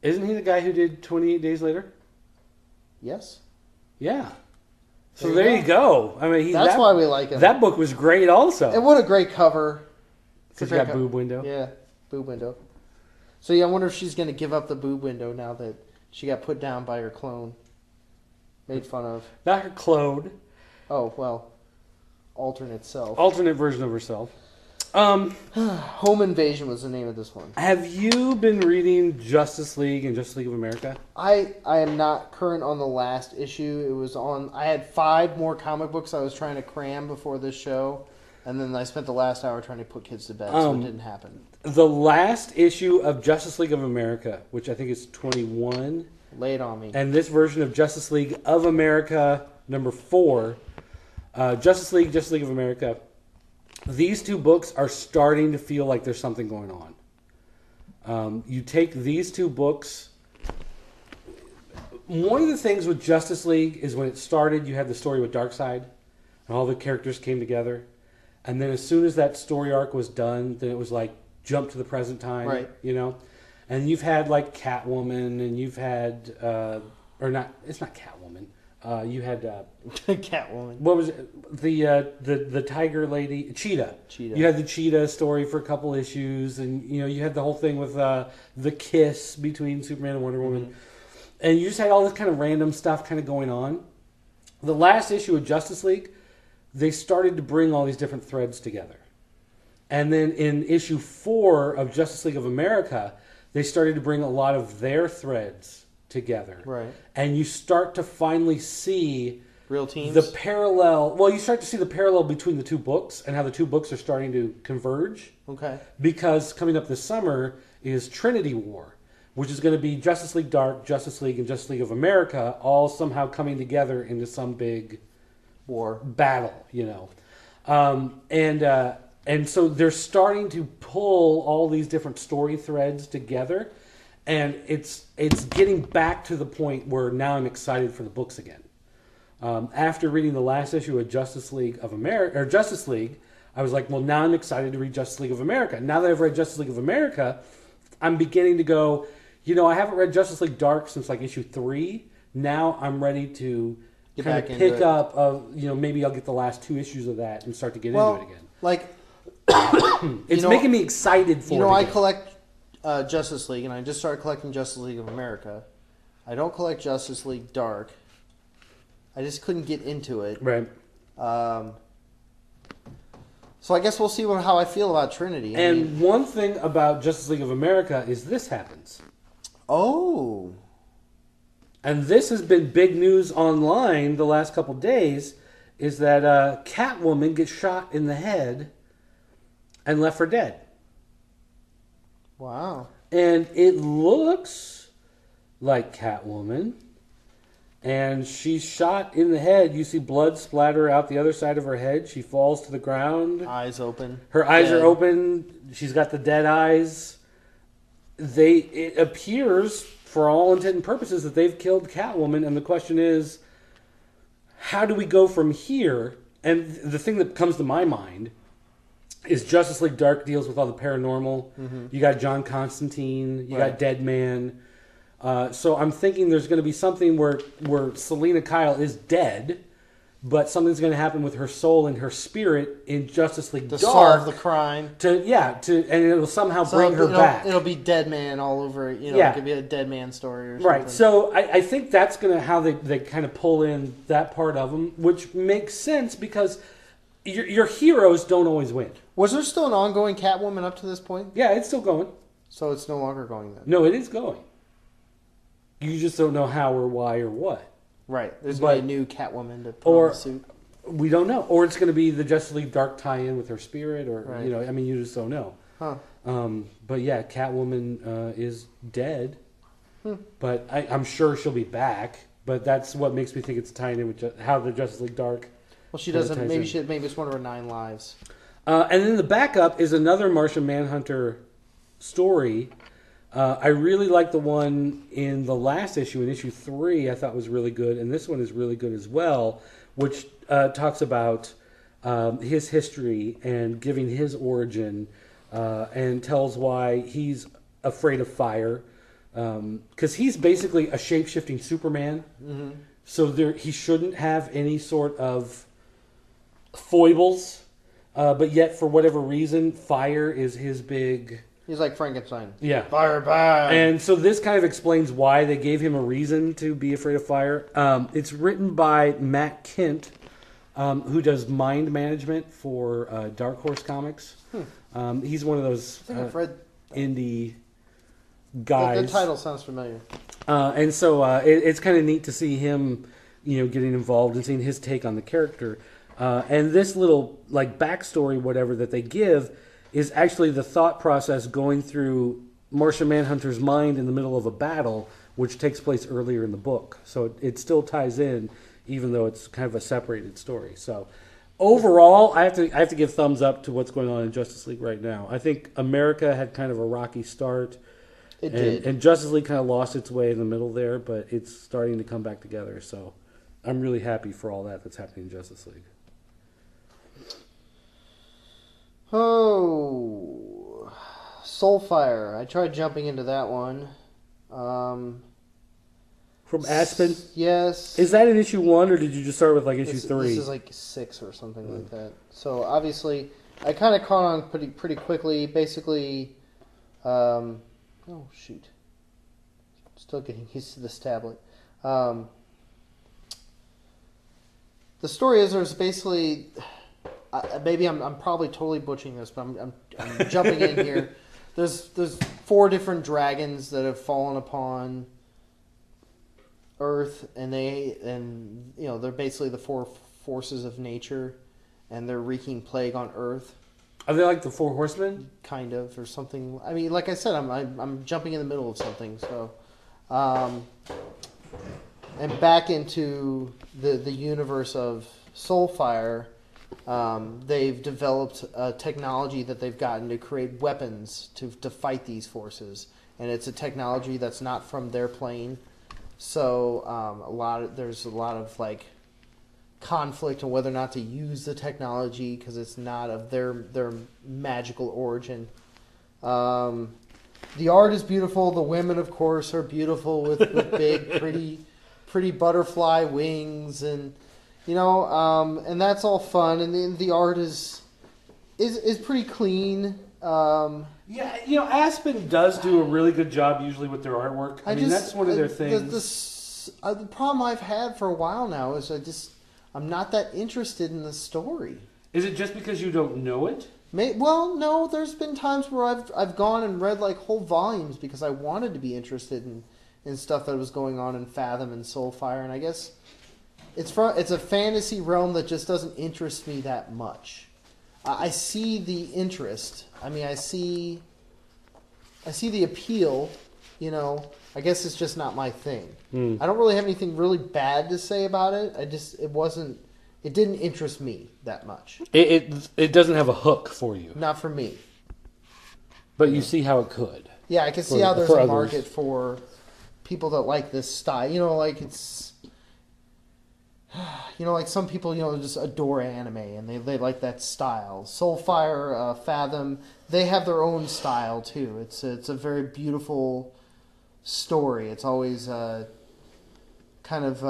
Isn't he the guy who did 28 Days Later? Yes. Yeah. So there you go. I mean, that's why we like him. That book was great also. And what a great cover. Because you got boob window. Yeah, boob window. So yeah, I wonder if she's going to give up the boob window now that she got put down by her clone. Made fun of. Not her clone. Oh, well. Alternate self. Alternate version of herself. Home Invasion was the name of this one. Have you been reading Justice League and Justice League of America? I am not current on the last issue. It was on. I had 5 more comic books I was trying to cram before this show, and then I spent the last hour trying to put kids to bed, so it didn't happen. The last issue of Justice League of America, which I think is 21. Lay it on me. And this version of Justice League of America, number 4, Justice League of America. These 2 books are starting to feel like there's something going on. You take these 2 books. One of the things with Justice League is when it started, you had the story with Darkseid, and all the characters came together. And then as soon as that story arc was done, then it was like jump to the present time, right? You know. And you've had like Catwoman, and you've had or not. It's not Catwoman. You had Catwoman. What was it? The tiger lady, Cheetah. You had the Cheetah story for a couple issues, and you know you had the whole thing with the kiss between Superman and Wonder Woman, and you just had all this kind of random stuff kind of going on. The last issue of Justice League, they started to bring all these different threads together, and then in issue 4 of Justice League of America, they started to bring a lot of their threads together. Right. And you start to finally see real teams. The parallel. Well, you start to see the parallel between the 2 books and how the 2 books are starting to converge. Okay. Because coming up this summer is Trinity War, which is going to be Justice League Dark, Justice League, and Justice League of America all somehow coming together into some big war battle, you know. And so they're starting to pull all these different story threads together. And it's getting back to the point where now I'm excited for the books again. After reading the last issue of Justice League of America, or Justice League, I was like, well, now I'm excited to read Justice League of America. Now that I've read Justice League of America, I'm beginning to go, I haven't read Justice League Dark since like issue 3. Now I'm ready to kind of pick up, maybe I'll get the last 2 issues of that and start to get into it again. Like, it's making me excited for it. I collect Justice League, and I just started collecting Justice League of America. I don't collect Justice League Dark. I just couldn't get into it. Right. So I guess we'll see how I feel about Trinity. One thing about Justice League of America is this happens. Oh. And this has been big news online the last couple days, is that Catwoman gets shot in the head and left for dead. Wow. And it looks like Catwoman. And she's shot in the head. You see blood splatter out the other side of her head. She falls to the ground. Eyes open. Her eyes are open. She's got the dead eyes. It appears, for all intent and purposes, that they've killed Catwoman. And the question is, how do we go from here? And the thing that comes to my mind is Justice League Dark deals with all the paranormal. Mm-hmm. You got John Constantine. You got Dead Man. So I'm thinking there's going to be something where Selina Kyle is dead, but something's going to happen with her soul and her spirit in Justice League Dark. To solve the crime. And it'll somehow bring her back. It'll be Dead Man all over. It could be a Dead Man story or something. Right. So I think that's going to how they kind of pull in that part of them, which makes sense because your heroes don't always win. Was there still an ongoing Catwoman up to this point? Yeah, it's still going. So it's no longer going then? No, it is going. You just don't know how or why or what. Right. There's going to be a new Catwoman to put on the suit. We don't know. Or it's going to be the Justice League Dark tie-in with her spirit, or you just don't know. Huh. But yeah, Catwoman is dead. But I'm sure she'll be back. But that's what makes me think it's tying in with how the Justice League Dark. Well, she doesn't. Maybe it's one of her 9 lives. And then the backup is another Martian Manhunter story. I really like the one in the last issue, in issue 3, I thought was really good, and this one is really good as well, which talks about his history and giving his origin, and tells why he's afraid of fire, because he's basically a shape-shifting Superman, so he shouldn't have any sort of foibles, but yet for whatever reason, fire is his big... He's like Frankenstein. Yeah. Fire bad. And so this kind of explains why they gave him a reason to be afraid of fire. It's written by Matt Kent, who does mind management for Dark Horse Comics. He's one of those I've read indie guys. The title sounds familiar. And so it's kind of neat to see him, getting involved and seeing his take on the character. And this little backstory, whatever, that they give is actually the thought process going through Martian Manhunter's mind in the middle of a battle, which takes place earlier in the book. So it still ties in, even though it's kind of a separated story. So overall, I have to give thumbs up to what's going on in Justice League right now. I think America had kind of a rocky start. It did. And Justice League kind of lost its way in the middle there, but it's starting to come back together. So I'm really happy for all that's happening in Justice League. Oh, Soulfire. I tried jumping into that one. From Aspen? Yes. Is that in issue 1, or did you just start with issue 3? This is 6 or something like that. So obviously, I kind of caught on pretty quickly. Basically, oh shoot, still getting used to this tablet. The story is there's basically. Maybe I'm probably totally butchering this, but I'm jumping in here. There's 4 different dragons that have fallen upon Earth, and they're basically the 4 forces of nature, and they're wreaking plague on Earth. Are they like the 4 horsemen? Kind of, or something. I mean, like I said, I'm jumping in the middle of something. So, and back into the universe of Soulfire. They've developed a technology that they've gotten to create weapons to fight these forces, and it's a technology that's not from their plane. So there's a lot of conflict on whether or not to use the technology because it's not of their magical origin. The art is beautiful. The women, of course, are beautiful with big, pretty butterfly wings, and and that's all fun. And the art is pretty clean. Yeah, Aspen does do a really good job usually with their artwork. I mean, that's one of their things. The problem I've had for a while now is I'm not that interested in the story. Is it just because you don't know it? Well, no. There's been times where I've gone and read like whole volumes because I wanted to be interested in stuff that was going on in Fathom and Soulfire, and I guess it's a fantasy realm that just doesn't interest me that much. I see the interest. I mean, I see the appeal. I guess it's just not my thing. I don't really have anything really bad to say about it. It didn't interest me that much. It doesn't have a hook for you. Not for me. But you see how it could. Yeah, I can see how there's a market for people that like this style. Like it's, like some people, just adore anime and they like that style. Soulfire, Fathom, they have their own style too. It's a very beautiful story. It's always kind of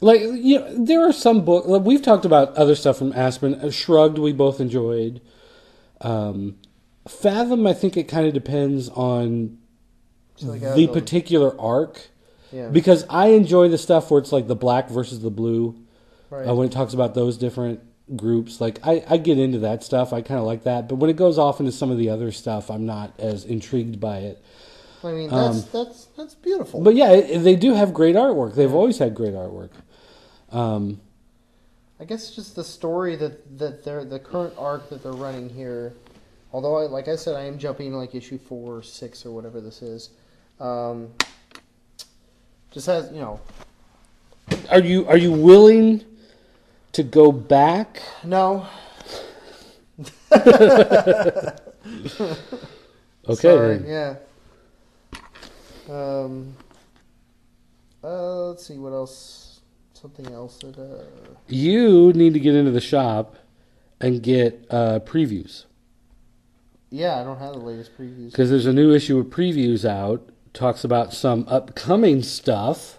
there are some books. Like, we've talked about other stuff from Aspen. Shrugged, we both enjoyed. Fathom, I think it kind of depends on the particular arc. Yeah. Because I enjoy the stuff where it's like the black versus the blue. Right. When it talks about those different groups, like I get into that stuff. I kind of like that. But when it goes off into some of the other stuff, I'm not as intrigued by it. I mean, that's beautiful. But yeah, they do have great artwork. They've always had great artwork. I guess just the story that the current arc that they're running here. Although, like I said, I am jumping like issue 4 or 6 or whatever this is. Just has Are you willing to go back? No. Okay. Sorry, then. yeah. Let's see what else. Something else that. You need to get into the shop and get previews. Yeah, I don't have the latest previews. Because there's a new issue of previews out. Talks about some upcoming stuff.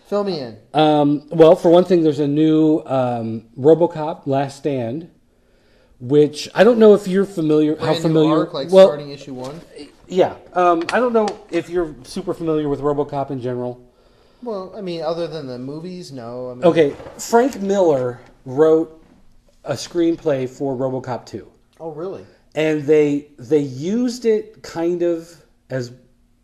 Fill me in. Well, for one thing, there's a new RoboCop Last Stand, which I don't know if you're familiar. Brand new arc, starting issue 1. Yeah, I don't know if you're super familiar with RoboCop in general. Well, I mean, other than the movies, no. I mean, Okay, Frank Miller wrote a screenplay for RoboCop 2. Oh, really? And they used it kind of as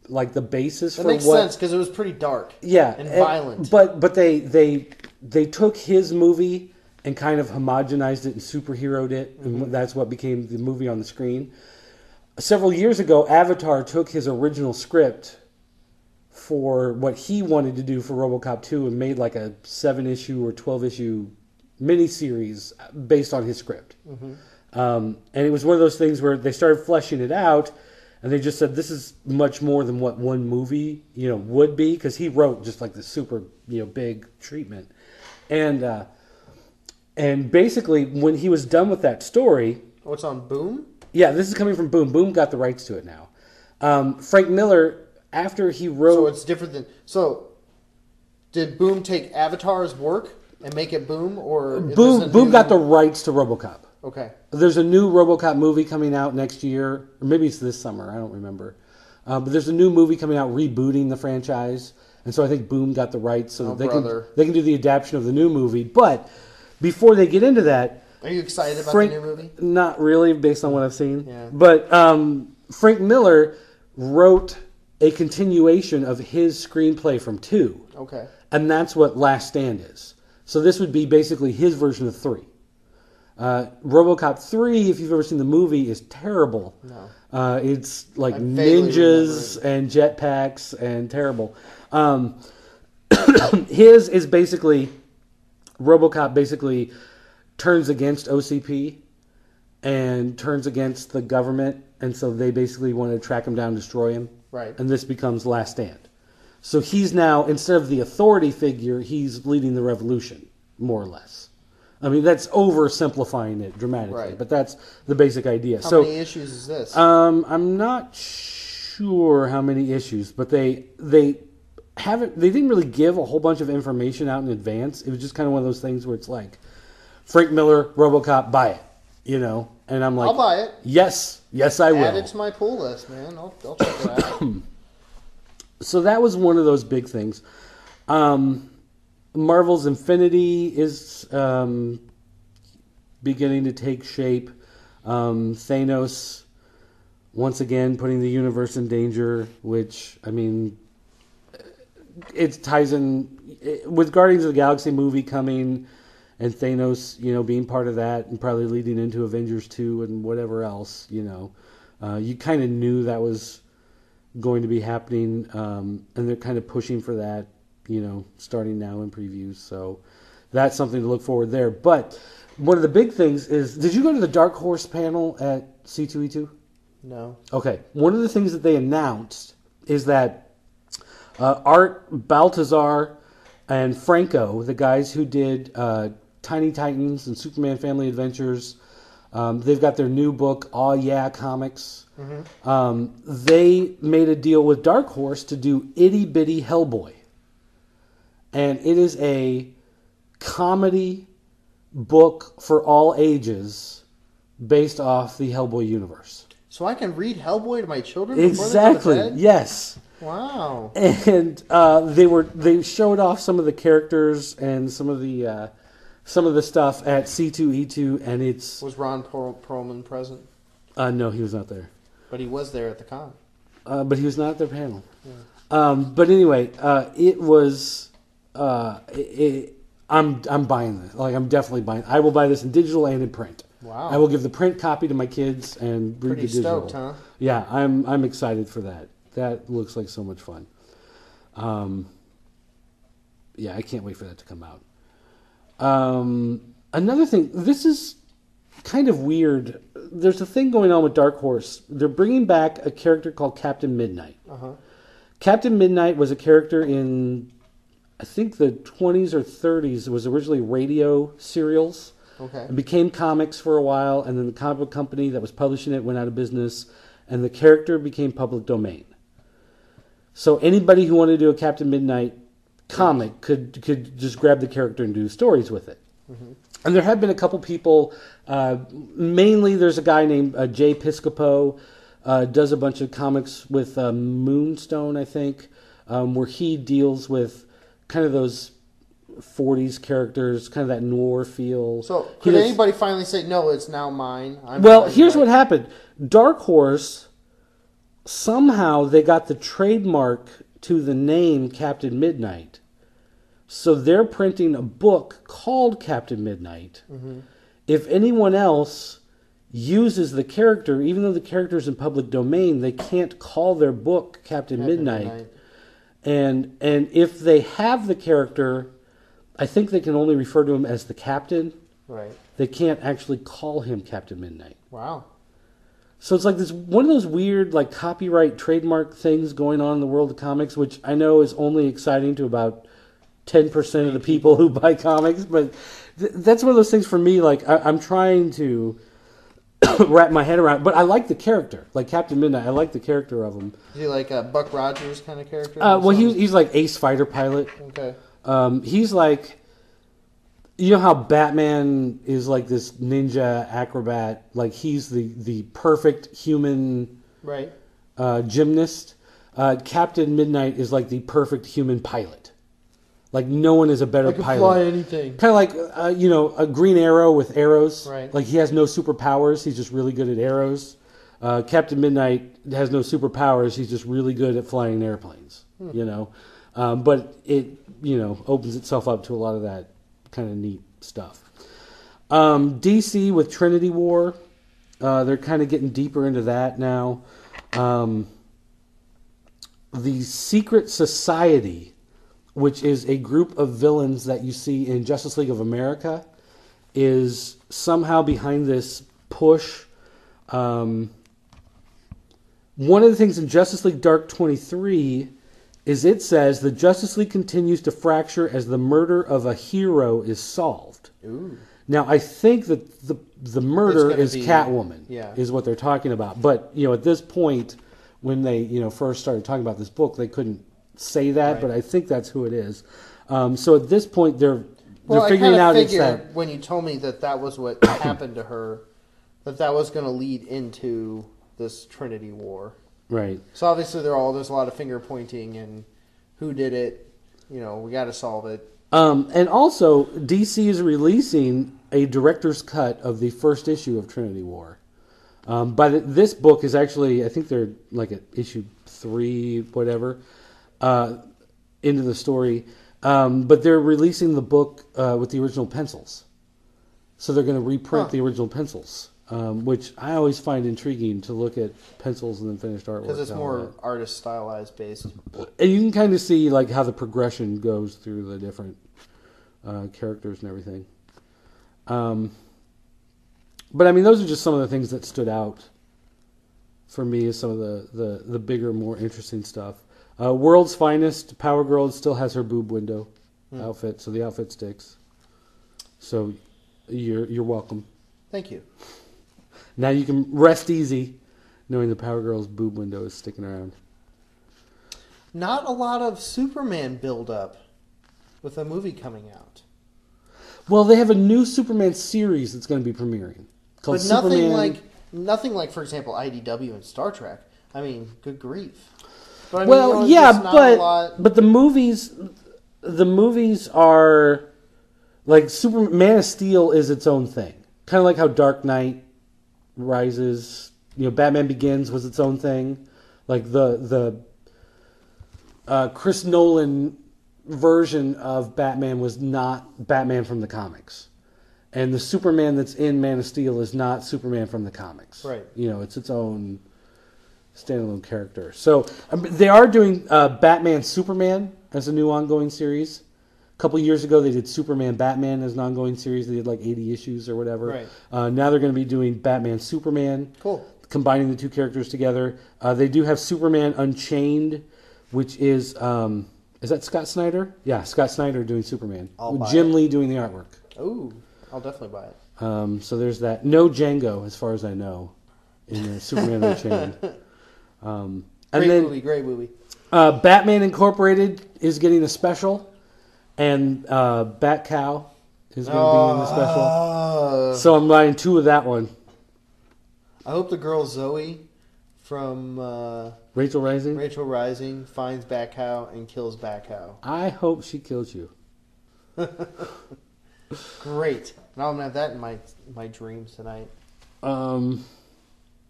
like the basis that for makes sense because it was pretty dark. Yeah, and violent. But they took his movie and kind of homogenized it and superheroed it, and that's what became the movie on the screen. Several years ago, Avatar took his original script for what he wanted to do for RoboCop 2 and made like a 7-issue or 12-issue miniseries based on his script. And it was one of those things where they started fleshing it out, and they just said this is much more than what one movie would be, because he wrote just like the super big treatment, and basically when he was done with that story, it's on Boom. Yeah, this is coming from Boom. Boom got the rights to it now. Frank Miller, after he wrote, so it's different than Did Boom take Avatar's work and make it Boom, or Boom got the rights to RoboCop? Okay. There's a new RoboCop movie coming out next year, or maybe it's this summer. I don't remember. But there's a new movie coming out rebooting the franchise, and so I think Boom got the rights so that they can do the adaptation of the new movie. But before they get into that, are you excited about the new movie? Not really, based on what I've seen. Yeah. But Frank Miller wrote a continuation of his screenplay from 2. Okay. And that's what Last Stand is. So this would be basically his version of 3. RoboCop 3, if you've ever seen the movie, is terrible. No. It's like ninjas and jetpacks and terrible. His is basically, RoboCop basically turns against OCP and turns against the government, and so they basically want to track him down and destroy him. Right. And this becomes Last Stand. So he's now, instead of the authority figure, he's leading the revolution. more or less. I mean, that's oversimplifying it dramatically, Right. but that's the basic idea. How many issues is this? I'm not sure how many issues, but they haven't. They didn't really give a whole bunch of information out in advance. It was just kind of one of those things where it's like, Frank Miller, RoboCop, buy it, And I'm like, I'll buy it. Yes, I will. Add it to my pull list, man. I'll check it out. So that was one of those big things. Marvel's Infinity is beginning to take shape. Thanos, once again, putting the universe in danger, which, I mean, it ties in with Guardians of the Galaxy movie coming and Thanos, being part of that and probably leading into Avengers 2 and whatever else, you kind of knew that was going to be happening, and they're kind of pushing for that, starting now in previews. So that's something to look forward there. But one of the big things is, did you go to the Dark Horse panel at C2E2? No. Okay. One of the things that they announced is that Art Baltazar and Franco, the guys who did Tiny Titans and Superman Family Adventures, they've got their new book, Aw Yeah Comics. Mm-hmm. They made a deal with Dark Horse to do Itty Bitty Hellboy. And it is a comedy book for all ages based off the Hellboy universe. So I can read Hellboy to my children Exactly. before they go to bed? Yes. Wow. And they showed off some of the characters and some of the stuff at C2E2, and it's... Was Ron Perlman present? No, he was not there. But he was there at the con. But he was not at their panel. Yeah. But anyway, it was... I'm buying this. Like, I'm definitely buying. I will buy this in digital and in print. Wow. I will give the print copy to my kids and read Pretty the digital. stoked, huh? Yeah, I'm excited for that. That looks like so much fun. Yeah, I can't wait for that to come out. Another thing, this is kind of weird. There's a thing going on with Dark Horse. They're bringing back a character called Captain Midnight. Uh-huh. Captain Midnight was a character in, I think, the 20s or 30s. It was originally radio serials. Okay. It became comics for a while, and then the comic book company that was publishing it went out of business, and the character became public domain. So anybody who wanted to do a Captain Midnight comic could just grab the character and do stories with it. Mm-hmm. And there have been a couple people, mainly there's a guy named Jay Piscopo, does a bunch of comics with Moonstone, I think, where he deals with kind of those 40s characters, kind of that noir feel. So could anybody finally say, no, it's now mine? Here's what happened. Dark Horse, somehow they got the trademark to the name Captain Midnight. So they're printing a book called Captain Midnight. Mm-hmm. If anyone else uses the character, even though the character's in public domain, they can't call their book Captain Midnight. And if they have the character, I think they can only refer to him as the Captain. Right. They can't actually call him Captain Midnight. Wow. So it's like this one of those weird like copyright trademark things going on in the world of comics, which I know is only exciting to about 10% of the people who buy comics, but that's one of those things for me. Like I'm trying to wrap my head around, but I like the character, like Captain Midnight. I like the character of him. Is he like a Buck Rogers kind of character? Well, he's like Ace Fighter Pilot. Okay. He's like, you know how Batman is like this ninja acrobat, like he's the perfect human right gymnast. Captain Midnight is like the perfect human pilot. Like no one is a better pilot. Can fly anything. Kind of like a Green Arrow with arrows. Right. Like he has no superpowers. He's just really good at arrows. Captain Midnight has no superpowers. He's just really good at flying airplanes. But it opens itself up to a lot of that kind of neat stuff. DC with Trinity War, they're kind of getting deeper into that now. The Secret Society, which is a group of villains that you see in Justice League of America, is somehow behind this push. One of the things in Justice League Dark 23 is it says the Justice League continues to fracture as the murder of a hero is solved. Ooh. Now, I think that the murder is Catwoman, yeah, is what they're talking about. But, at this point, when they, first started talking about this book, they couldn't say that, right. but I think that's who it is. So at this point, they're Well, figuring out it's that when you told me that was what happened to her, that was going to lead into this Trinity War. Right. So obviously there's a lot of finger pointing and who did it. We got to solve it. And also, DC is releasing a director's cut of the first issue of Trinity War. This book is actually, I think they're like at issue 3, whatever, into the story. But they're releasing the book with the original pencils. So they're going to reprint the original pencils, which I always find intriguing to look at pencils and then finished artwork. Because it's more artist stylized based. And you can kind of see like how the progression goes through the different characters and everything. But I mean, those are just some of the things that stood out for me as some of the bigger, more interesting stuff. World's Finest, Power Girl still has her boob window outfit, so the outfit sticks. So you're welcome. Thank you. Now you can rest easy knowing the Power Girl's boob window is sticking around. Not a lot of Superman build-up with a movie coming out. Well, they have a new Superman series that's going to be premiering. Called But nothing Superman... like, for example, IDW and Star Trek. I mean, good grief. But I mean, but the movies are like Man of Steel is its own thing. Kind of like how Dark Knight Rises, Batman Begins was its own thing. Like the Chris Nolan version of Batman was not Batman from the comics. And the Superman that's in Man of Steel is not Superman from the comics. Right. It's its own standalone character. So they are doing Batman Superman as a new ongoing series. A couple years ago, they did Superman Batman as an ongoing series. They did like 80 issues or whatever. Right. Now they're going to be doing Batman Superman. Cool. Combining the two characters together. They do have Superman Unchained, which is that Scott Snyder? Yeah, Scott Snyder doing Superman. With Jim Lee doing the artwork. Ooh, I'll definitely buy it. So there's that. No Django, as far as I know, in Superman Unchained. Great movie. Batman Incorporated is getting a special, and Bat Cow is going to be in the special. So I'm buying 2 of that one. I hope the girl Zoe from Rachel Rising finds Bat Cow and kills Bat Cow. I hope she kills you. Great. Now I'm going to have that in my dreams tonight. You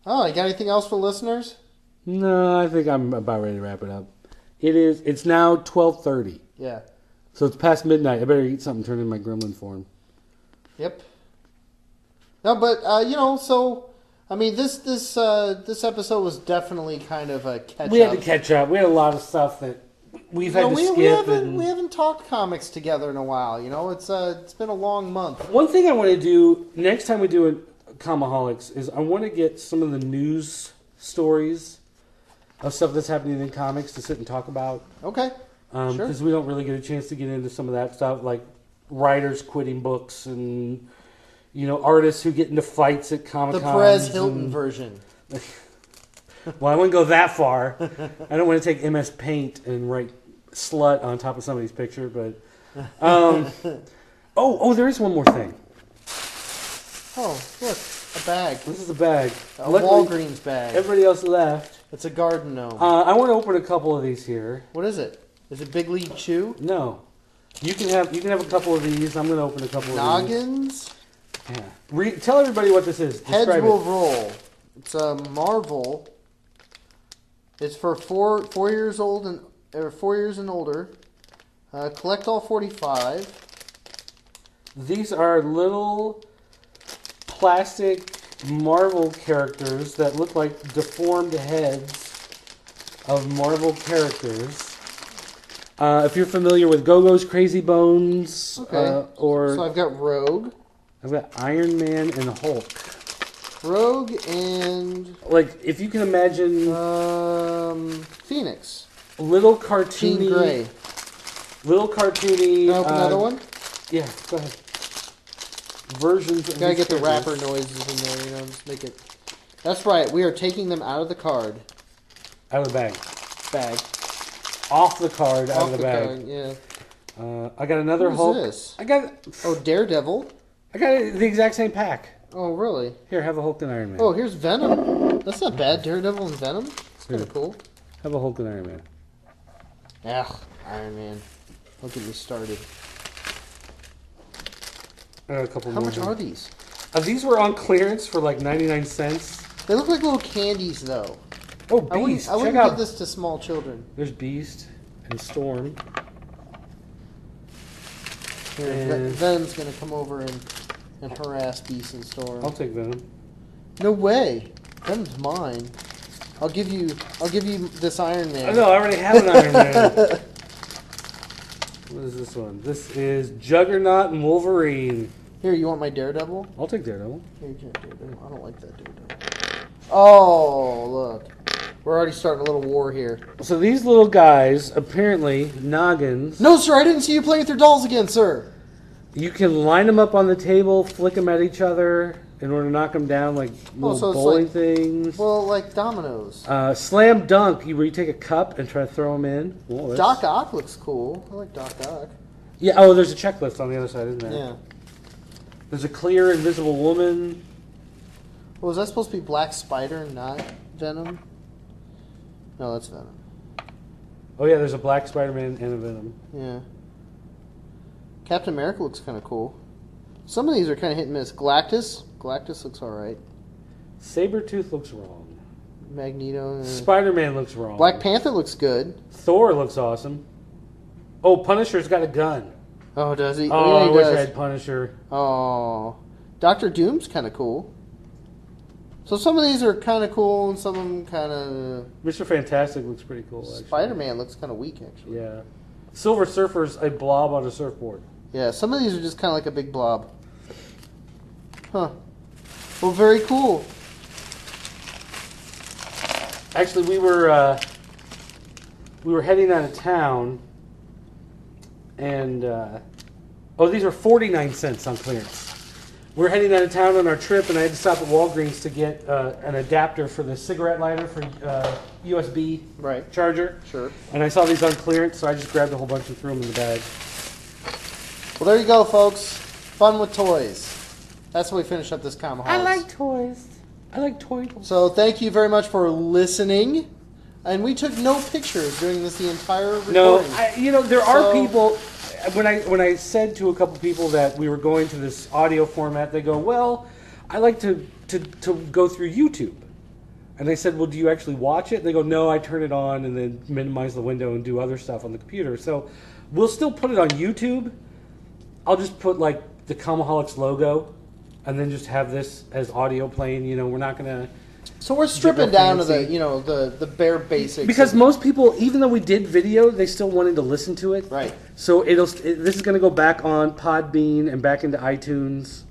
got anything else for listeners? No, I think I'm about ready to wrap it up. It's now 12:30. Yeah. So it's past midnight. I better eat something, turn in my gremlin form. Yep. No, but so I mean, this episode was definitely kind of a catch up. We had to catch up. We had a lot of stuff that we've had to skip. We haven't talked comics together in a while. It's been a long month. One thing I want to do next time we do a Comiholics is I want to get some of the news stories of stuff that's happening in comics to sit and talk about. Okay. Sure. Because we don't really get a chance to get into some of that stuff, like writers quitting books and artists who get into fights at Comic-Con. The Perez Hilton version. Well, I wouldn't go that far. I don't want to take MS Paint and write slut on top of somebody's picture, but there is one more thing. Oh, look, a bag. This is a bag. A Walgreens bag. Everybody else left. It's a garden gnome. I want to open a couple of these here. What is it? Is it Big League Chew? No. You can have a couple of these. I'm going to open a couple of Noggins? these. Yeah. Tell everybody what this is. Heads Describe will it. roll. It's a Marvel. It's for 4 years old and 4 years and older. Collect all 45. These are little plastic Marvel characters that look like deformed heads of Marvel characters. If you're familiar with Go-Go's Crazy Bones, okay. or so I've got Rogue. I've got Iron Man and Hulk. Rogue and like if you can imagine Phoenix. little Jean cartoony. Grey. Little cartoony. Can I open another one? Yeah, go ahead. Versions of Gotta these get the characters. wrapper noises in there, just make it. That's right, we are taking them out of the card. Out of the bag. Bag. Off the card, out Off of the the bag. card, yeah. I got another Who's Hulk. this? I got Daredevil. the exact same pack. Oh, really? Here, have a Hulk and Iron Man. Oh, here's Venom. That's not bad. Daredevil and Venom. It's kind of cool. Have a Hulk and Iron Man. Ugh, Iron Man. Don't get me started. I got a couple How more. much are these? These were on clearance for like 99 cents. They look like little candies, though. Oh, I Beast. wouldn't Check out. give this to small children. There's Beast and Storm. Here, And- Venom's gonna come over and harass Beast and Storm. I'll take Venom. No way. Venom's mine. I'll give you this Iron Man. Oh, no, I already have an Iron Man. What is this one? This is Juggernaut and Wolverine. Here, you want my Daredevil? I'll take Daredevil. Here, you can't Daredevil. I don't like that Daredevil. Oh, look. We're already starting a little war here. So these little guys, apparently, noggins. No, sir, I didn't see you playing with your dolls again, sir. You can line them up on the table, flick them at each other in order to knock them down like little so it's bowling like- things. Well, like dominoes. Slam dunk, where you take a cup and try to throw them in. Whoa, that's- Doc Ock looks cool. I like Doc Ock. Yeah, oh, there's a checklist on the other side, isn't there? Yeah. There's a clear invisible woman. Well, was that supposed to be Black Spider and not Venom? No, that's Venom. Oh yeah, there's a black Spider-Man and a Venom. Yeah. Captain America looks kind of cool. Some of these are kind of hit and miss. Galactus looks alright. Sabretooth looks wrong. Magneto. Spider-Man looks wrong. Black Panther looks good. Thor looks awesome. Oh, Punisher's got a gun. Oh, does he? Oh, yeah, I he wish does. I had Punisher. Oh. Doctor Doom's kind of cool. So some of these are kind of cool, and some of them kind of... Mr. Fantastic looks pretty cool, actually. Spider-Man looks kind of weak, actually. Yeah. Silver Surfer's a blob on a surfboard. Yeah, some of these are just kind of like a big blob. Huh. Well, very cool. Actually, we were heading out of town, and these were 49 cents on clearance. We were heading out of town on our trip, and I had to stop at Walgreens to get an adapter for the cigarette lighter for USB Right. charger. Sure. And I saw these on clearance, so I just grabbed a whole bunch and threw them in the bag. Well, there you go, folks. Fun with toys. That's when we finish up this Comiholics. toys. I like toys. So thank you very much for listening. And we took no pictures during the entire recording. No, there are So- people. When I said to a couple people that we were going to this audio format, they go, "Well, I like to go through YouTube." And I said, "Well, do you actually watch it?" They go, "No, I turn it on and then minimize the window and do other stuff on the computer." So we'll still put it on YouTube. I'll just put like the Comiholics logo, and then just have this as audio playing. We're not gonna. So we're stripping Get real down to the, fancy. the bare basics. Because most people, even though we did video, they still wanted to listen to it. Right. So this is going to go back on Podbean and back into iTunes.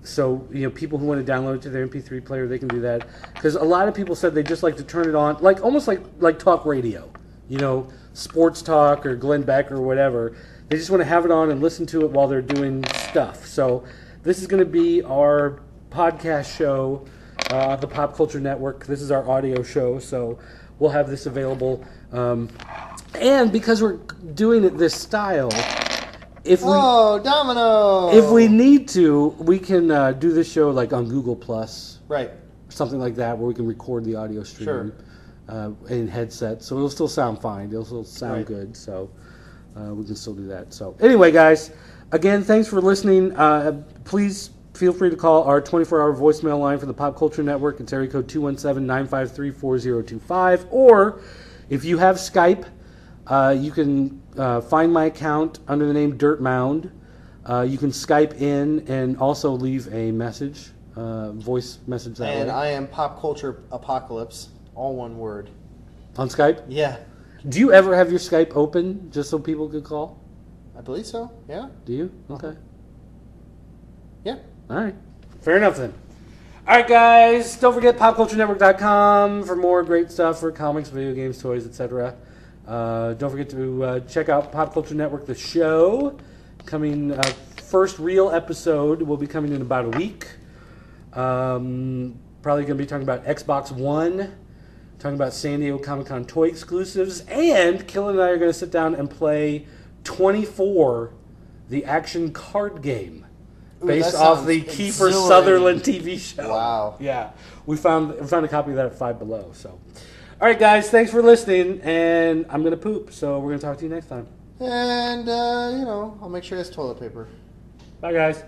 So people who want to download it to their MP3 player, they can do that. Because a lot of people said they just like to turn it on, almost like talk radio. Sports talk or Glenn Beck or whatever. They just want to have it on and listen to it while they're doing stuff. So this is going to be our podcast show. The Pop Culture Network. This is our audio show, so we'll have this available. And because we're doing it this style, if we need to, we can do this show like on Google Plus, Right. something like that, where we can record the audio stream in headsets, so it'll still sound fine. It'll still sound good, so we can still do that. So anyway, guys, again, thanks for listening. Please feel free to call our 24-hour voicemail line for the Pop Culture Network. It's area code 217-953-4025. Or if you have Skype, you can find my account under the name Dirt Mound. You can Skype in and also leave a message, voice message that And way. I am Pop Culture Apocalypse, all one word. On Skype? Yeah. Do you ever have your Skype open just so people could call? I believe so. Yeah. Do you? Okay. Yeah. All right. Fair enough then. All right, guys. Don't forget popculturenetwork.com for more great stuff for comics, video games, toys, etc. Don't forget to check out Pop Culture Network, the show. Coming, first real episode will be coming in about a week. Probably going to be talking about Xbox One, talking about San Diego Comic-Con toy exclusives, and Killen and I are going to sit down and play 24, the action card game, based off the Kiefer Sutherland TV show. Wow. Yeah. We found a copy of that at Five Below. So, all right, guys, thanks for listening, and I'm going to poop, so we're going to talk to you next time. And, I'll make sure it's toilet paper. Bye, guys.